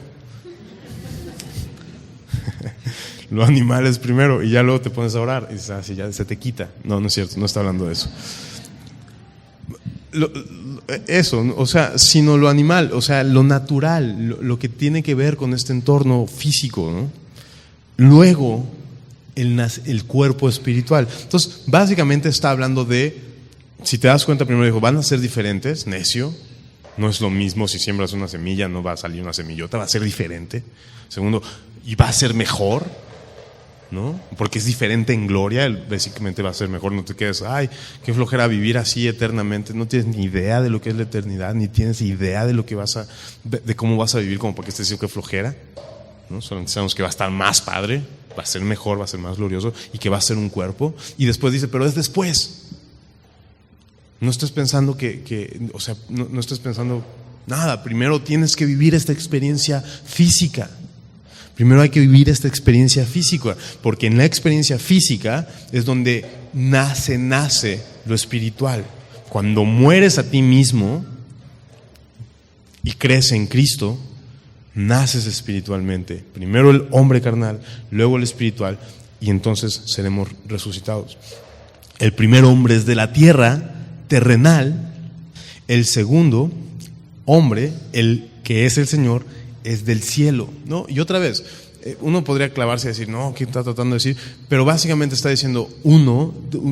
Lo animal es primero y ya luego te pones a orar y dices, así ya se te quita. No, no es cierto, no está hablando de eso. Eso, o sea, sino lo animal, o sea, lo natural, lo que tiene que ver con este entorno físico, ¿no? Luego, el cuerpo espiritual. Entonces, básicamente está hablando de, si te das cuenta, primero dijo, van a ser diferentes, necio. No es lo mismo, si siembras una semilla, no va a salir una semillota, va a ser diferente. Segundo, y va a ser mejor, ¿no? Porque es diferente en gloria, básicamente va a ser mejor. No te quedes, ay, qué flojera vivir así eternamente. No tienes ni idea de lo que es la eternidad, ni tienes idea de lo que de cómo vas a vivir, como para que estés diciendo que flojera, ¿no? Solamente sabemos que va a estar más padre, va a ser mejor, va a ser más glorioso y que va a ser un cuerpo. Y después dice, pero es después. No estés pensando o sea, no estés pensando nada. Primero tienes que vivir esta experiencia física. Primero hay que vivir esta experiencia física, porque en la experiencia física es donde nace lo espiritual. Cuando mueres a ti mismo y crees en Cristo, naces espiritualmente. Primero el hombre carnal, luego el espiritual, y entonces seremos resucitados. El primer hombre es de la tierra terrenal, el segundo hombre, el que es el Señor, es del cielo, ¿no? Y otra vez, uno podría clavarse y decir, no, ¿qué está tratando de decir? Pero básicamente está diciendo,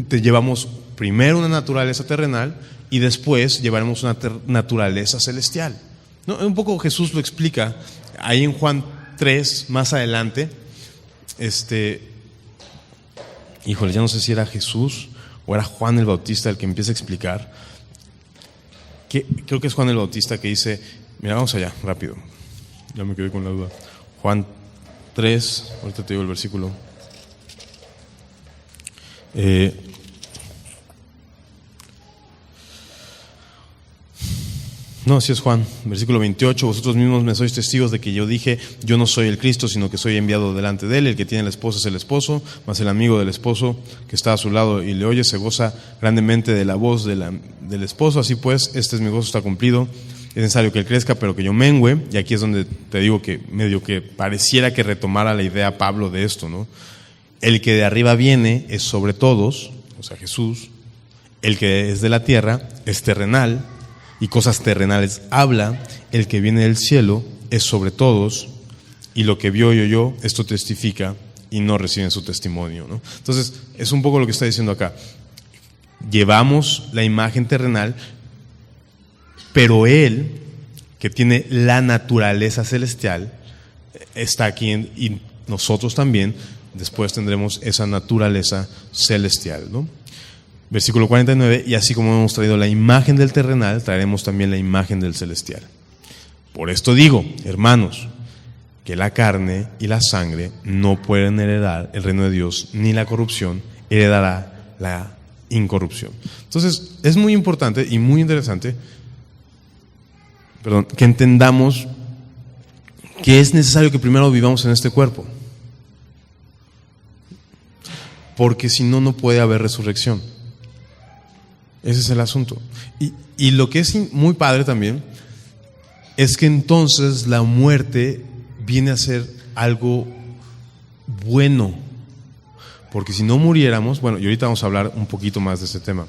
te llevamos primero una naturaleza terrenal y después llevaremos una naturaleza celestial, ¿no? Un poco Jesús lo explica ahí en Juan 3, más adelante. Híjole, ya no sé si era Jesús o era Juan el Bautista el que empieza a explicar. Creo que es Juan el Bautista que dice, mira, vamos allá, rápido. Ya me quedé con la duda. Juan 3, ahorita te digo el versículo. No, sí es Juan, versículo 28. Vosotros mismos me sois testigos de que yo dije, yo no soy el Cristo, sino que soy enviado delante de él. El que tiene la esposa es el esposo, mas el amigo del esposo que está a su lado y le oye se goza grandemente de la voz del esposo. Así pues, este es mi gozo, está cumplido. Es necesario que él crezca, pero que yo mengüe. Y aquí es donde te digo que medio que pareciera que retomara la idea Pablo de esto, ¿no? El que de arriba viene es sobre todos, o sea, Jesús. El que es de la tierra es terrenal y cosas terrenales habla. El que viene del cielo es sobre todos y lo que vio y oyó, esto testifica y no reciben su testimonio, ¿no? Entonces, es un poco lo que está diciendo acá. Llevamos la imagen terrenal, pero Él, que tiene la naturaleza celestial, está aquí y nosotros también después tendremos esa naturaleza celestial, ¿no? Versículo 49, y así como hemos traído la imagen del terrenal, traeremos también la imagen del celestial. Por esto digo, hermanos, que la carne y la sangre no pueden heredar el reino de Dios, ni la corrupción heredará la incorrupción. Entonces, es muy importante y muy interesante que entendamos que es necesario que primero vivamos en este cuerpo, porque si no, no puede haber resurrección. Ese es el asunto. Y lo que es muy padre también es que entonces la muerte viene a ser algo bueno, porque si no muriéramos, bueno, y ahorita vamos a hablar un poquito más de ese tema,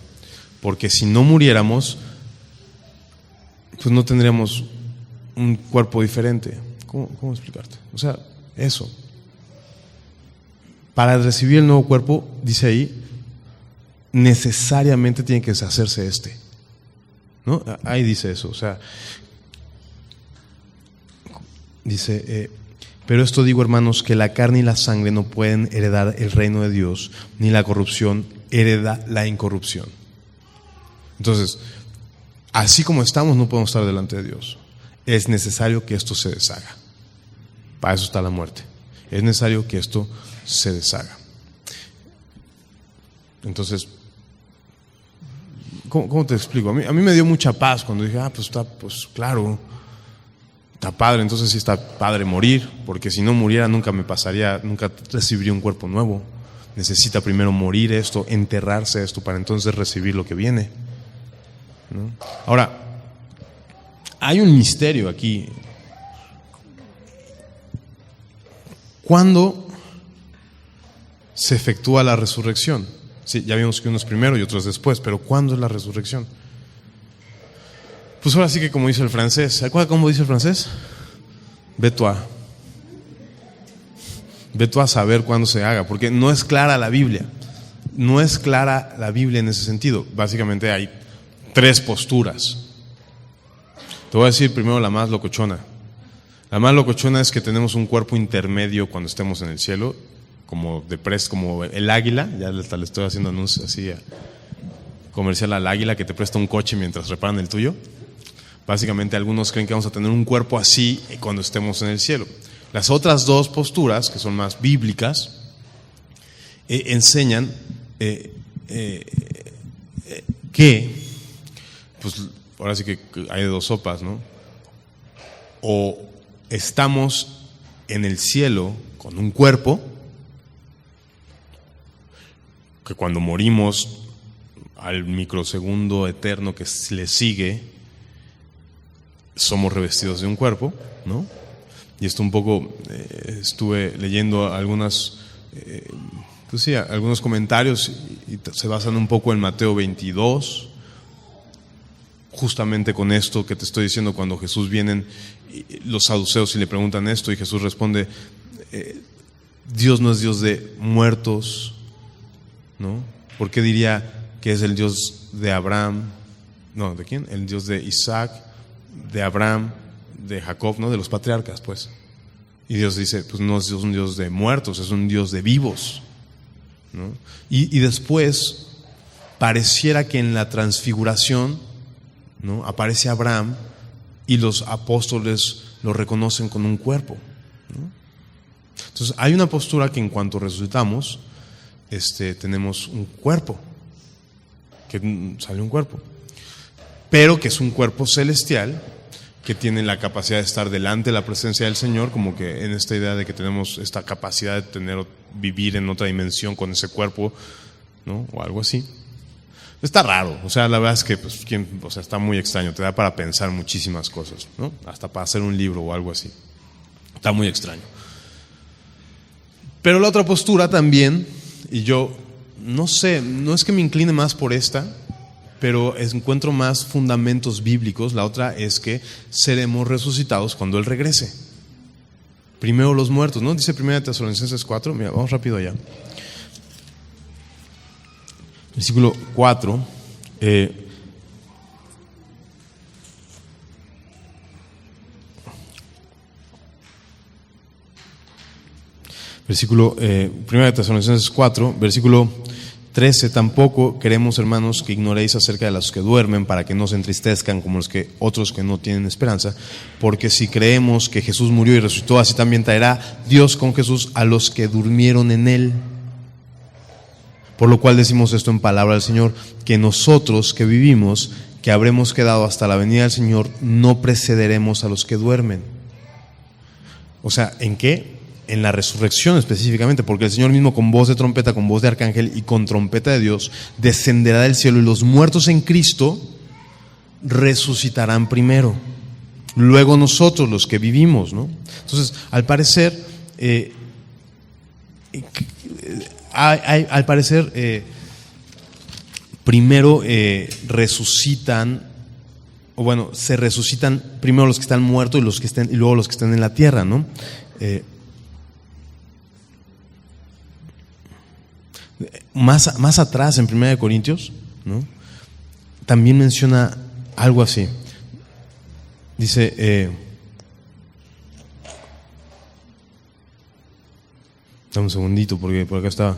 porque si no muriéramos, pues no tendríamos un cuerpo diferente. ¿Cómo explicarte? O sea, eso. Para recibir el nuevo cuerpo, dice ahí, necesariamente tiene que deshacerse ¿no? Ahí dice eso, o sea, dice, pero esto digo, hermanos, que la carne y la sangre no pueden heredar el reino de Dios, ni la corrupción hereda la incorrupción. Entonces, así como estamos, no podemos estar delante de Dios. Es necesario que esto se deshaga. Para eso está la muerte. Es necesario que esto se deshaga. Entonces, ¿cómo te explico? A mí me dio mucha paz cuando dije, pues claro, está padre, entonces sí está padre morir, porque si no muriera nunca recibiría un cuerpo nuevo. Necesita primero morir esto, enterrarse esto, para entonces recibir lo que viene, ¿no? Ahora, hay un misterio aquí. ¿Cuándo se efectúa la resurrección? Sí, ya vimos que unos primero y otros después, pero ¿cuándo es la resurrección? Pues ahora sí que como dice el francés, ¿se acuerdan cómo dice el francés? Ve-toi a saber cuándo se haga, porque no es clara la Biblia. No es clara la Biblia en ese sentido. Básicamente hay 3 posturas. Te voy a decir primero la más locochona. La más locochona es que tenemos un cuerpo intermedio cuando estemos en el cielo, como el águila. Ya le estoy haciendo anuncios así comercial al águila que te presta un coche mientras reparan el tuyo. Básicamente algunos creen que vamos a tener un cuerpo así cuando estemos en el cielo. Las otras 2 posturas, que son más bíblicas, enseñan que, pues ahora sí que hay de 2 sopas, ¿no? O estamos en el cielo con un cuerpo, que cuando morimos al microsegundo eterno que le sigue, somos revestidos de un cuerpo, ¿no? Y esto un poco, estuve leyendo algunos comentarios y se basan un poco en Mateo 22, justamente con esto que te estoy diciendo. Cuando Jesús vienen los saduceos y le preguntan esto, y Jesús responde, Dios no es Dios de muertos, ¿no? ¿Por qué diría que es el Dios de Abraham? No, ¿de quién? El Dios de Isaac, de Abraham, de Jacob, ¿no? De los patriarcas, pues. Y Dios dice, pues no es un Dios de muertos, es un Dios de vivos, ¿no? Y después pareciera que en la transfiguración, ¿no?, aparece Abraham y los apóstoles lo reconocen con un cuerpo, ¿no? Entonces hay una postura que en cuanto resucitamos, tenemos un cuerpo, que sale un cuerpo, pero que es un cuerpo celestial, que tiene la capacidad de estar delante de la presencia del Señor, como que en esta idea de que tenemos esta capacidad de vivir en otra dimensión con ese cuerpo, ¿no?, o algo así. Está raro, o sea, la verdad es que está muy extraño, te da para pensar muchísimas cosas, ¿no? Hasta para hacer un libro o algo así. Está muy extraño. Pero la otra postura también, y yo no sé, no es que me incline más por esta, pero encuentro más fundamentos bíblicos. La otra es que seremos resucitados cuando Él regrese. Primero los muertos, ¿no? Dice 1 Tesalonicenses 4, mira, vamos rápido allá. Versículo 4. Versículo 1 Tesalonicenses 4, versículo 13. Tampoco queremos, hermanos, que ignoréis acerca de los que duermen, para que no se entristezcan como otros que no tienen esperanza, porque si creemos que Jesús murió y resucitó, así también traerá Dios con Jesús a los que durmieron en Él. Por lo cual decimos esto en palabra del Señor, que nosotros que vivimos, que habremos quedado hasta la venida del Señor, no precederemos a los que duermen. O sea, ¿en qué? En la resurrección específicamente, porque el Señor mismo, con voz de trompeta, con voz de arcángel y con trompeta de Dios, descenderá del cielo, y los muertos en Cristo resucitarán primero. Luego nosotros, los que vivimos, ¿no? Entonces, al parecer, primero resucitan, o bueno, se resucitan primero los que están muertos y luego los que están en la tierra, ¿no? Más atrás, en 1 Corintios, ¿no?, también menciona algo así. Dice, dame un segundito porque por acá estaba.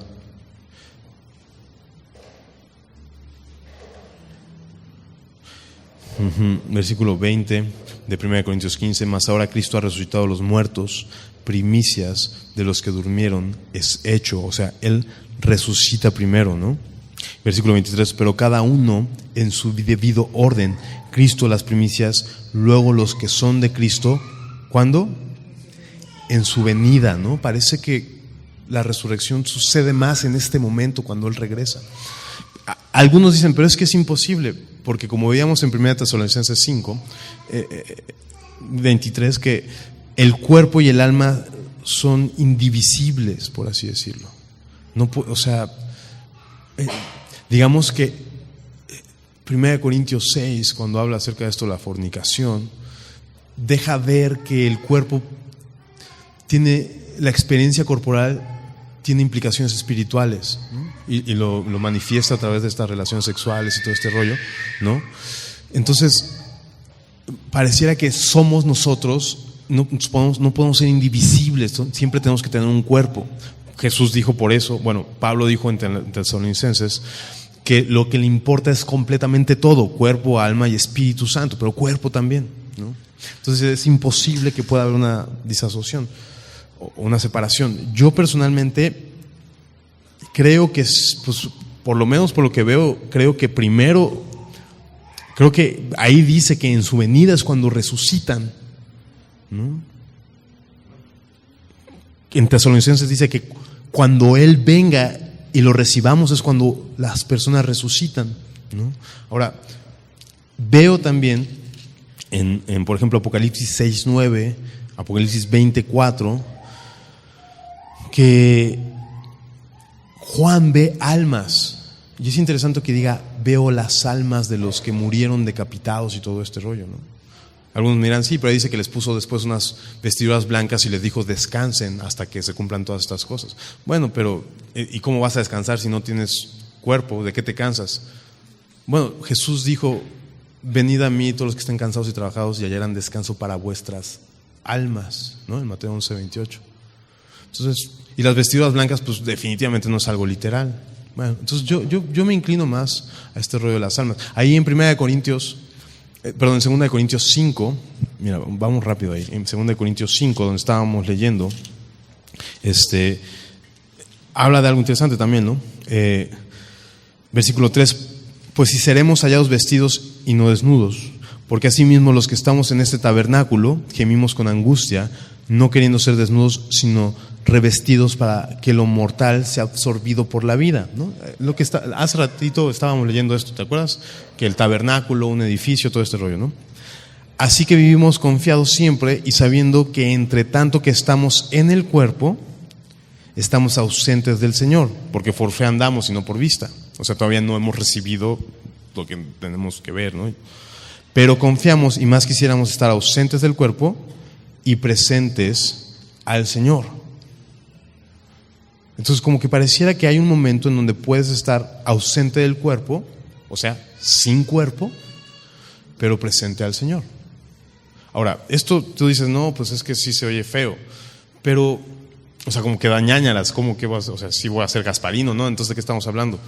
Versículo 20 de 1 Corintios 15, mas ahora Cristo ha resucitado a los muertos, primicias de los que durmieron es hecho, o sea, Él resucita primero, ¿no? Versículo 23, pero cada uno en su debido orden, Cristo las primicias, luego los que son de Cristo, ¿cuándo? En su venida, ¿no? Parece que la resurrección sucede más en este momento cuando Él regresa. Algunos dicen, pero es que es imposible, porque como veíamos en 1 Tesalonicenses 5, 23, que el cuerpo y el alma son indivisibles, por así decirlo. No, o sea, digamos que 1 Corintios 6, cuando habla acerca de esto, la fornicación, deja ver que el cuerpo tiene, la experiencia corporal tiene implicaciones espirituales, ¿no? y lo manifiesta a través de estas relaciones sexuales y todo este rollo, ¿no? Entonces, pareciera que somos nosotros, no podemos ser indivisibles, ¿no? Siempre tenemos que tener un cuerpo. Jesús dijo por eso, bueno, Pablo dijo en Tesalonicenses, que lo que le importa es completamente todo, cuerpo, alma y Espíritu Santo, pero cuerpo también, ¿no? Entonces es imposible que pueda haber una disasociación o una separación. Yo personalmente creo que, pues, por lo menos por lo que veo, creo que ahí dice que en su venida es cuando resucitan, ¿no? En Tesalonicenses dice que cuando Él venga y lo recibamos es cuando las personas resucitan, ¿no? Ahora, veo también en por ejemplo, Apocalipsis 6:9, Apocalipsis 20:4, que Juan ve almas. Y es interesante que diga, veo las almas de los que murieron decapitados y todo este rollo, ¿no? Algunos miran, sí, pero ahí dice que les puso después unas vestiduras blancas y les dijo, descansen hasta que se cumplan todas estas cosas. Bueno, pero ¿y cómo vas a descansar si no tienes cuerpo? ¿De qué te cansas? Bueno, Jesús dijo, venid a mí todos los que estén cansados y trabajados y hallarán descanso para vuestras almas, ¿no? En Mateo 11:28. Entonces, y las vestiduras blancas, pues definitivamente no es algo literal. Bueno, entonces yo me inclino más a este rollo de las almas. Ahí en 2 Corintios 5, mira, vamos rápido ahí, en 2 Corintios 5, donde estábamos leyendo, habla de algo interesante también, ¿no? Versículo 3, pues si seremos hallados vestidos y no desnudos, porque asimismo los que estamos en este tabernáculo gemimos con angustia, no queriendo ser desnudos, sino revestidos para que lo mortal sea absorbido por la vida, ¿no? Lo que hace ratito estábamos leyendo esto, ¿te acuerdas? Que el tabernáculo, un edificio, todo este rollo, ¿no? Así que vivimos confiados siempre y sabiendo que entre tanto que estamos en el cuerpo, estamos ausentes del Señor, porque por fe andamos y no por vista. O sea, todavía no hemos recibido lo que tenemos que ver, ¿no? Pero confiamos y más quisiéramos estar ausentes del cuerpo y presentes al Señor. Entonces, como que pareciera que hay un momento en donde puedes estar ausente del cuerpo, o sea, sin cuerpo, pero presente al Señor. Ahora, esto tú dices, no, pues es que sí se oye feo, pero, o sea, como que da ñáñaras, como que vas, o sea, sí voy a ser Gasparino, ¿no? Entonces, ¿de qué estamos hablando?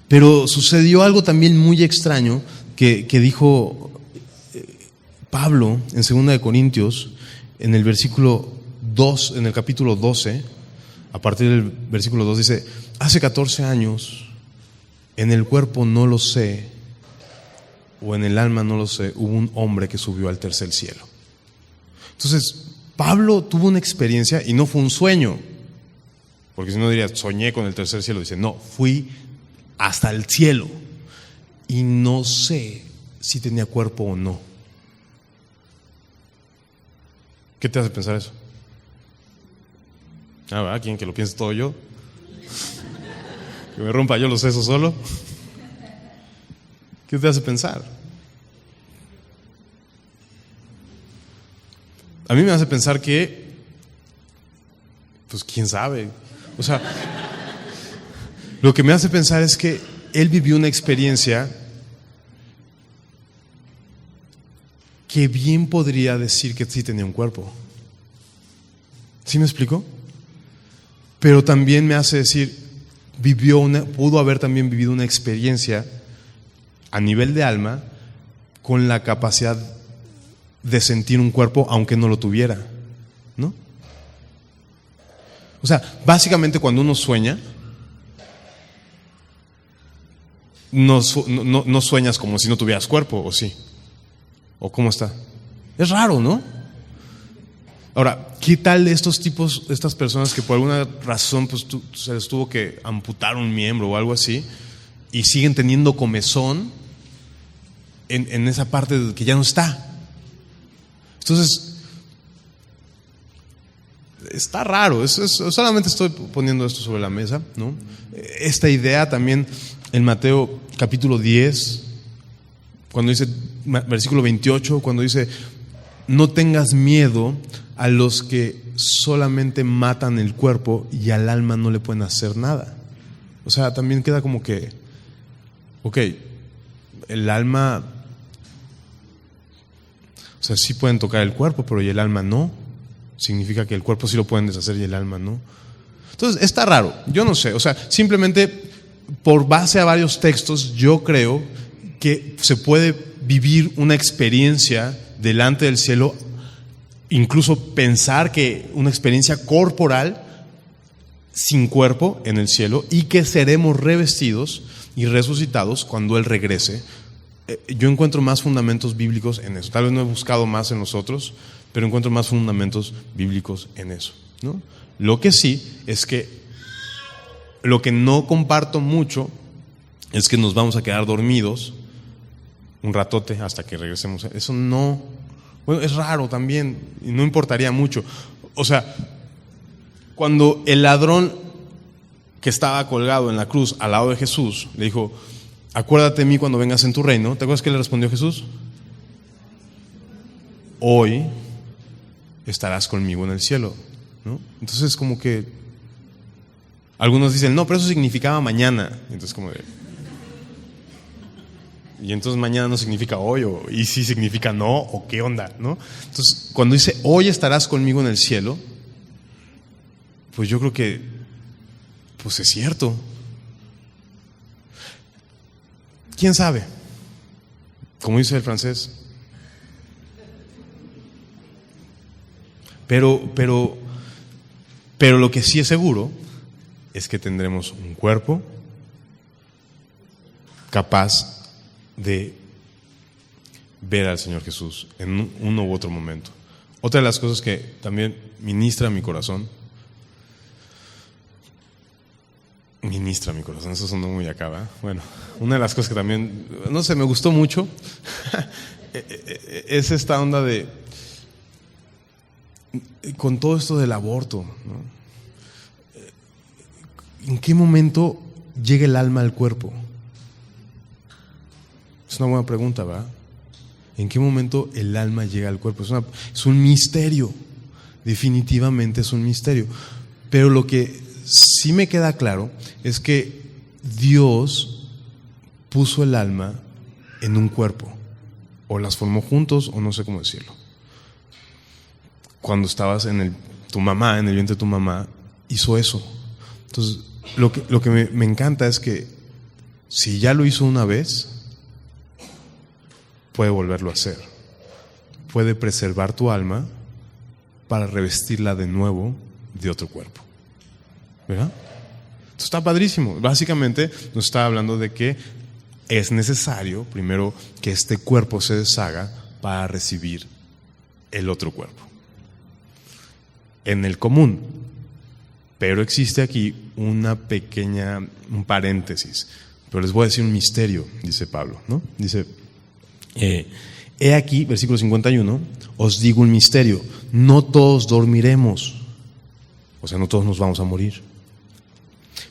Pero sucedió algo también muy extraño que dijo Pablo en 2 Corintios, en el versículo 2, en el capítulo 12, a partir del versículo 2 dice, hace 14 años, en el cuerpo no lo sé, o en el alma no lo sé, hubo un hombre que subió al tercer cielo. Entonces, Pablo tuvo una experiencia y no fue un sueño, porque si no diría, soñé con el tercer cielo. Dice, no, fui hasta el cielo y no sé si tenía cuerpo o no. ¿Qué te hace pensar eso? Ah, ¿verdad? ¿Quién que lo piense todo yo? ¿Que me rompa yo los sesos solo? ¿Qué te hace pensar? A mí me hace pensar que, pues quién sabe. O sea, lo que me hace pensar es que él vivió una experiencia que bien podría decir que sí tenía un cuerpo. ¿Sí me explico? Pero también me hace decir, pudo haber también vivido una experiencia a nivel de alma con la capacidad de sentir un cuerpo aunque no lo tuviera, ¿no? O sea, básicamente cuando uno sueña, no sueñas como si no tuvieras cuerpo, ¿o sí? ¿O cómo está? Es raro, ¿no? Ahora, ¿qué tal estos tipos, estas personas que por alguna razón pues, se les tuvo que amputar un miembro o algo así y siguen teniendo comezón en esa parte que ya no está? Entonces, está raro. Solamente estoy poniendo esto sobre la mesa, ¿no? Esta idea también en Mateo capítulo 10, cuando dice, versículo 28, cuando dice, no tengas miedo a los que solamente matan el cuerpo y al alma no le pueden hacer nada. O sea, también queda como que, ok, el alma, o sea, sí pueden tocar el cuerpo, pero y el alma no. Significa que el cuerpo sí lo pueden deshacer y el alma no. Entonces, está raro, yo no sé, o sea, simplemente por base a varios textos, yo creo que se puede vivir una experiencia delante del cielo, incluso pensar que una experiencia corporal sin cuerpo en el cielo y que seremos revestidos y resucitados cuando Él regrese. Yo encuentro más fundamentos bíblicos en eso. Tal vez no he buscado más en los otros, pero encuentro más fundamentos bíblicos en eso, ¿no? Lo que sí es que lo que no comparto mucho es que nos vamos a quedar dormidos un ratote hasta que regresemos. Eso no, bueno, es raro también y no importaría mucho. O sea, cuando el ladrón que estaba colgado en la cruz al lado de Jesús le dijo, acuérdate de mí cuando vengas en tu reino, ¿te acuerdas qué le respondió Jesús? Hoy estarás conmigo en el cielo, ¿no? Entonces como que algunos dicen, no, pero eso significaba mañana. Entonces como de, y entonces mañana no significa hoy, y sí significa no, o qué onda, ¿no? Entonces cuando dice, hoy estarás conmigo en el cielo, pues yo creo que pues es cierto. ¿Quién sabe? Como dice el francés. Pero lo que sí es seguro es que tendremos un cuerpo capaz de ver al Señor Jesús en uno u otro momento. Otra de las cosas que también ministra mi corazón, eso sonó muy acá, ¿verdad? Bueno, una de las cosas que también, no sé, me gustó mucho es esta onda de, con todo esto del aborto, ¿no? ¿En qué momento llega el alma al cuerpo? Es una buena pregunta, ¿verdad? ¿En qué momento el alma llega al cuerpo? Es un misterio, definitivamente es un misterio. Pero lo que sí me queda claro es que Dios puso el alma en un cuerpo, o las formó juntos, o no sé cómo decirlo. Cuando estabas en el vientre de tu mamá, hizo eso. Entonces, lo que me encanta es que si ya lo hizo una vez, puede volverlo a hacer. Puede preservar tu alma para revestirla de nuevo de otro cuerpo. ¿Verdad? Esto está padrísimo. Básicamente nos está hablando de que es necesario primero que este cuerpo se deshaga para recibir el otro cuerpo. En el común. Pero existe aquí un paréntesis. Pero les voy a decir un misterio, dice Pablo, ¿no? Dice, he aquí, versículo 51, os digo un misterio, no todos dormiremos, o sea, no todos nos vamos a morir,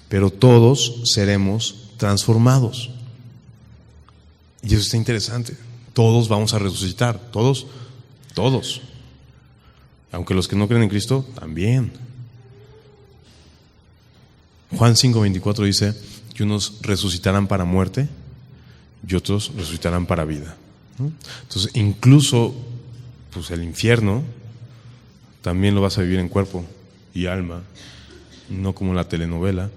pero todos seremos transformados. Y eso está interesante, todos vamos a resucitar, todos. Aunque los que no creen en Cristo, también. Juan 5:24 dice que unos resucitarán para muerte y otros resucitarán para vida, ¿no? Entonces, incluso pues el infierno también lo vas a vivir en cuerpo y alma, no como la telenovela,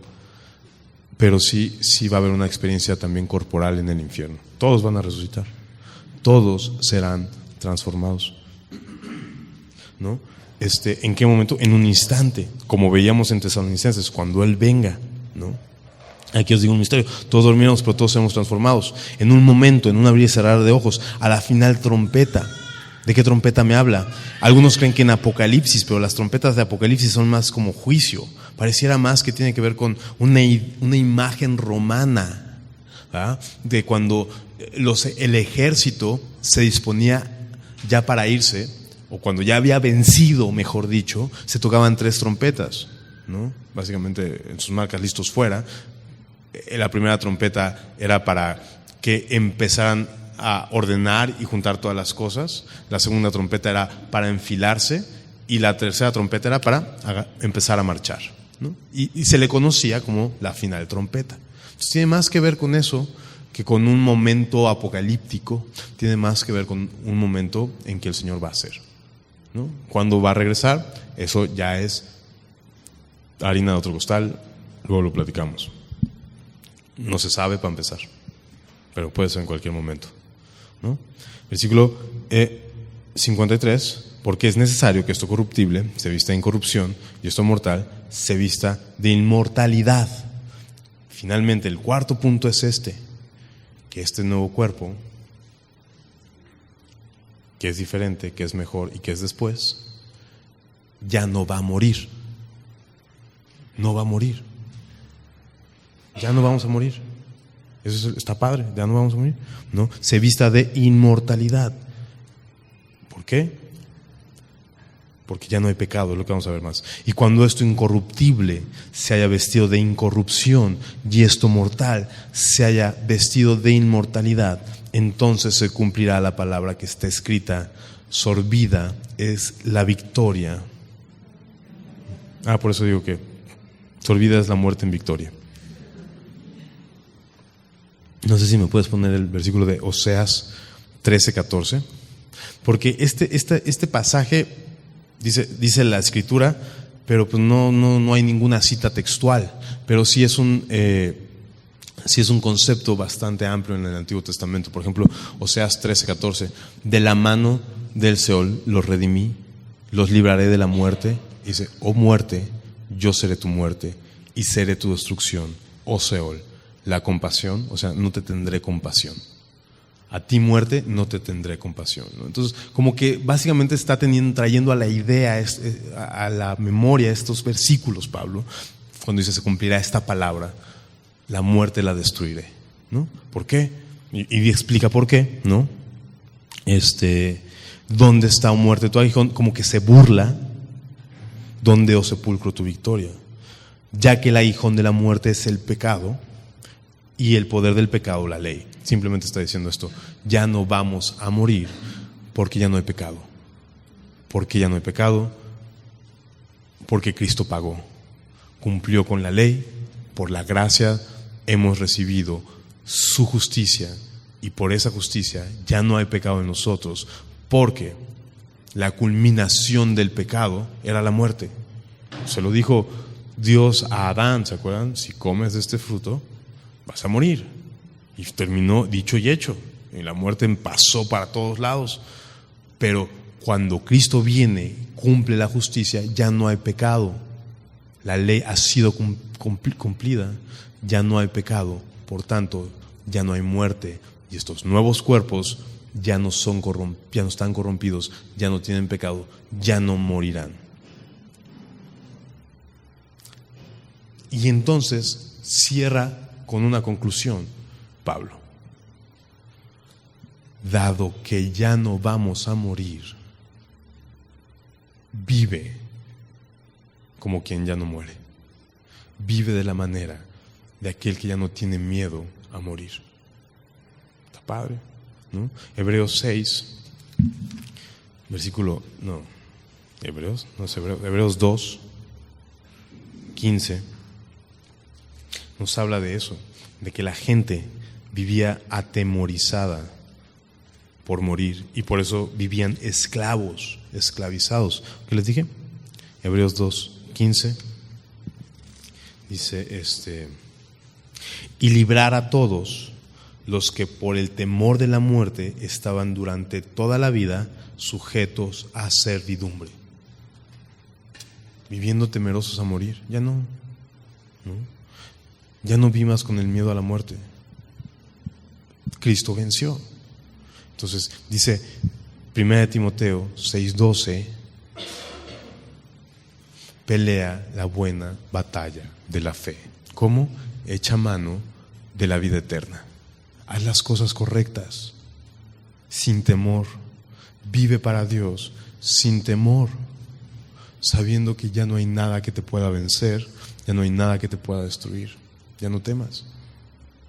pero sí va a haber una experiencia también corporal en el infierno. Todos van a resucitar, todos serán transformados, ¿no? ¿En qué momento? En un instante, como veíamos en Tesalonicenses, cuando Él venga, ¿no? Aquí os digo un misterio: todos dormiremos, pero todos seremos transformados. En un momento, en un abrir y cerrar de ojos, a la final trompeta. ¿De qué trompeta me habla? Algunos creen que en Apocalipsis, pero las trompetas de Apocalipsis son más como juicio. Pareciera más que tiene que ver con una imagen romana, ¿verdad? De cuando el ejército se disponía ya para irse, o cuando ya había vencido, mejor dicho, se tocaban 3 trompetas, ¿no? Básicamente en sus marcas, listos fuera. La primera trompeta era para que empezaran a ordenar y juntar todas las cosas. La segunda trompeta era para enfilarse, y la tercera trompeta era para empezar a marchar, ¿no? Y se le conocía como la final trompeta. Entonces tiene más que ver con eso que con un momento apocalíptico. Tiene más que ver con un momento en que el Señor va a hacer, ¿no? ¿Cuándo va a regresar? Eso ya es harina de otro costal, luego lo platicamos. No se sabe, para empezar, pero puede ser en cualquier momento, ¿no? Versículo 53: porque es necesario que esto corruptible se vista de incorrupción y esto mortal se vista de inmortalidad. Finalmente, el cuarto punto es que este nuevo cuerpo, que es diferente, que es mejor y que es después, ya no va a morir. No va a morir. Ya no vamos a morir. Eso está padre, ya no vamos a morir, ¿no? Se vista de inmortalidad. ¿Por qué? Porque ya no hay pecado, es lo que vamos a ver más. Y cuando esto incorruptible se haya vestido de incorrupción y esto mortal se haya vestido de inmortalidad, entonces se cumplirá la palabra que está escrita: sorbida es la victoria. Por eso digo que sorbida es la muerte en victoria. No sé si me puedes poner el versículo de Oseas 13:14, porque este pasaje dice la Escritura, pero pues no hay ninguna cita textual, pero sí es un concepto bastante amplio en el Antiguo Testamento. Por ejemplo, Oseas 13:14: de la mano del Seol los redimí, los libraré de la muerte. Dice: oh muerte, yo seré tu muerte y seré tu destrucción, oh Seol, la compasión, o sea, no te tendré compasión. A ti, muerte, no te tendré compasión, ¿no? Entonces, como que básicamente está trayendo a la idea, a la memoria estos versículos, Pablo, cuando dice: se cumplirá esta palabra, la muerte la destruiré, ¿no? ¿Por qué? Y explica por qué, ¿no? ¿Dónde está, oh muerte, tu aguijón? Como que se burla. ¿Dónde, oh sepulcro, tu victoria? Ya que el aguijón de la muerte es el pecado, y el poder del pecado, la ley. Simplemente está diciendo esto: ya no vamos a morir porque ya no hay pecado. Porque ya no hay pecado, porque Cristo pagó, cumplió con la ley. Por la gracia hemos recibido su justicia, y por esa justicia ya no hay pecado en nosotros, porque la culminación del pecado era la muerte. Se lo dijo Dios a Adán, ¿se acuerdan? Si comes de este fruto, vas a morir. Y terminó dicho y hecho. Y la muerte pasó para todos lados. Pero cuando Cristo viene, cumple la justicia, ya no hay pecado. La ley ha sido cumplida, ya no hay pecado. Por tanto, ya no hay muerte. Y estos nuevos cuerpos ya no están corrompidos, ya no tienen pecado, ya no morirán. Y entonces cierra con una conclusión, Pablo: dado que ya no vamos a morir, vive como quien ya no muere. Vive de la manera de aquel que ya no tiene miedo a morir. Está padre, ¿no? Hebreos 6, Hebreos 2, 15, nos habla de eso, de que la gente vivía atemorizada por morir y por eso vivían esclavizados. ¿Qué les dije? Hebreos 2, 15 dice y librar a todos los que por el temor de la muerte estaban durante toda la vida sujetos a servidumbre. Viviendo temerosos a morir. Ya no. Ya no vivas con el miedo a la muerte. Cristo venció. Entonces dice 1 Timoteo 6:12, pelea la buena batalla de la fe. ¿Cómo? Echa mano de la vida eterna. Haz las cosas correctas, sin temor. Vive para Dios, sin temor, sabiendo que ya no hay nada que te pueda vencer, ya no hay nada que te pueda destruir. Ya no temas.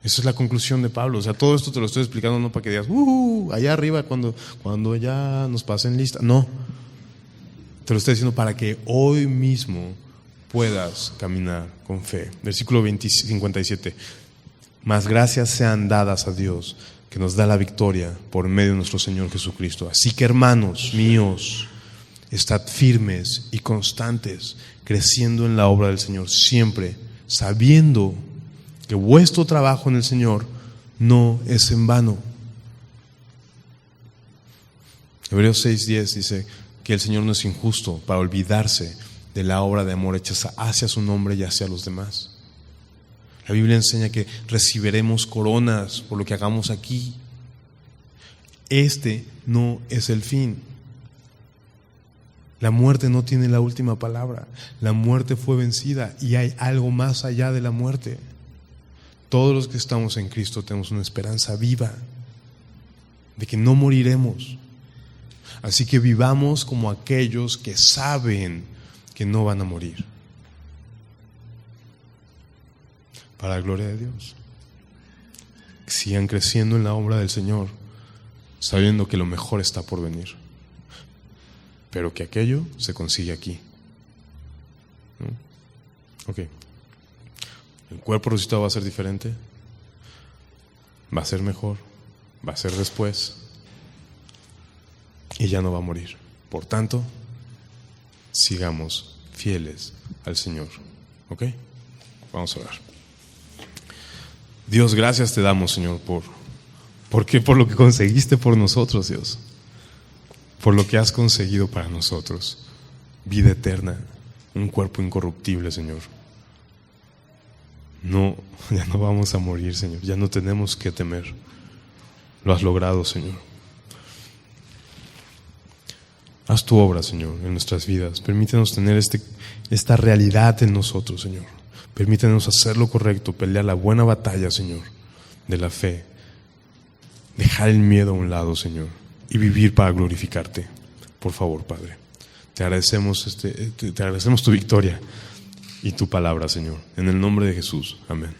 Esa es la conclusión de Pablo. O sea, todo esto te lo estoy explicando no para que digas, allá arriba cuando ya nos pasen lista. No. Te lo estoy diciendo para que hoy mismo puedas caminar con fe. Versículo 57. Mas gracias sean dadas a Dios, que nos da la victoria por medio de nuestro Señor Jesucristo. Así que, hermanos míos, estad firmes y constantes, creciendo en la obra del Señor, siempre sabiendo que vuestro trabajo en el Señor no es en vano. Hebreos 6:10 dice que el Señor no es injusto para olvidarse de la obra de amor hecha hacia su nombre y hacia los demás. La Biblia enseña que recibiremos coronas por lo que hagamos aquí. Este no es el fin. La muerte no tiene la última palabra. La muerte fue vencida y hay algo más allá de la muerte. Todos los que estamos en Cristo tenemos una esperanza viva de que no moriremos. Así que vivamos como aquellos que saben que no van a morir. Para la gloria de Dios. Sigan creciendo en la obra del Señor, sabiendo que lo mejor está por venir. Pero que aquello se consigue aquí. ¿No? Ok. El cuerpo resucitado va a ser diferente. Va a ser mejor. Va a ser después. Y ya no va a morir. Por tanto, sigamos fieles al Señor. ¿Ok? Vamos a orar. Dios, gracias te damos, Señor, por lo que conseguiste por nosotros, Dios. Por lo que has conseguido para nosotros. Vida eterna, un cuerpo incorruptible, Señor. No, ya no vamos a morir, Señor. Ya no tenemos que temer. Lo has logrado, Señor. Haz tu obra, Señor, en nuestras vidas. Permítenos tener esta realidad en nosotros, Señor. Permítenos hacer lo correcto, pelear la buena batalla, Señor, de la fe. Dejar el miedo a un lado, Señor, y vivir para glorificarte. Por favor, Padre. Te agradecemos tu victoria y tu palabra, Señor. En el nombre de Jesús. Amén.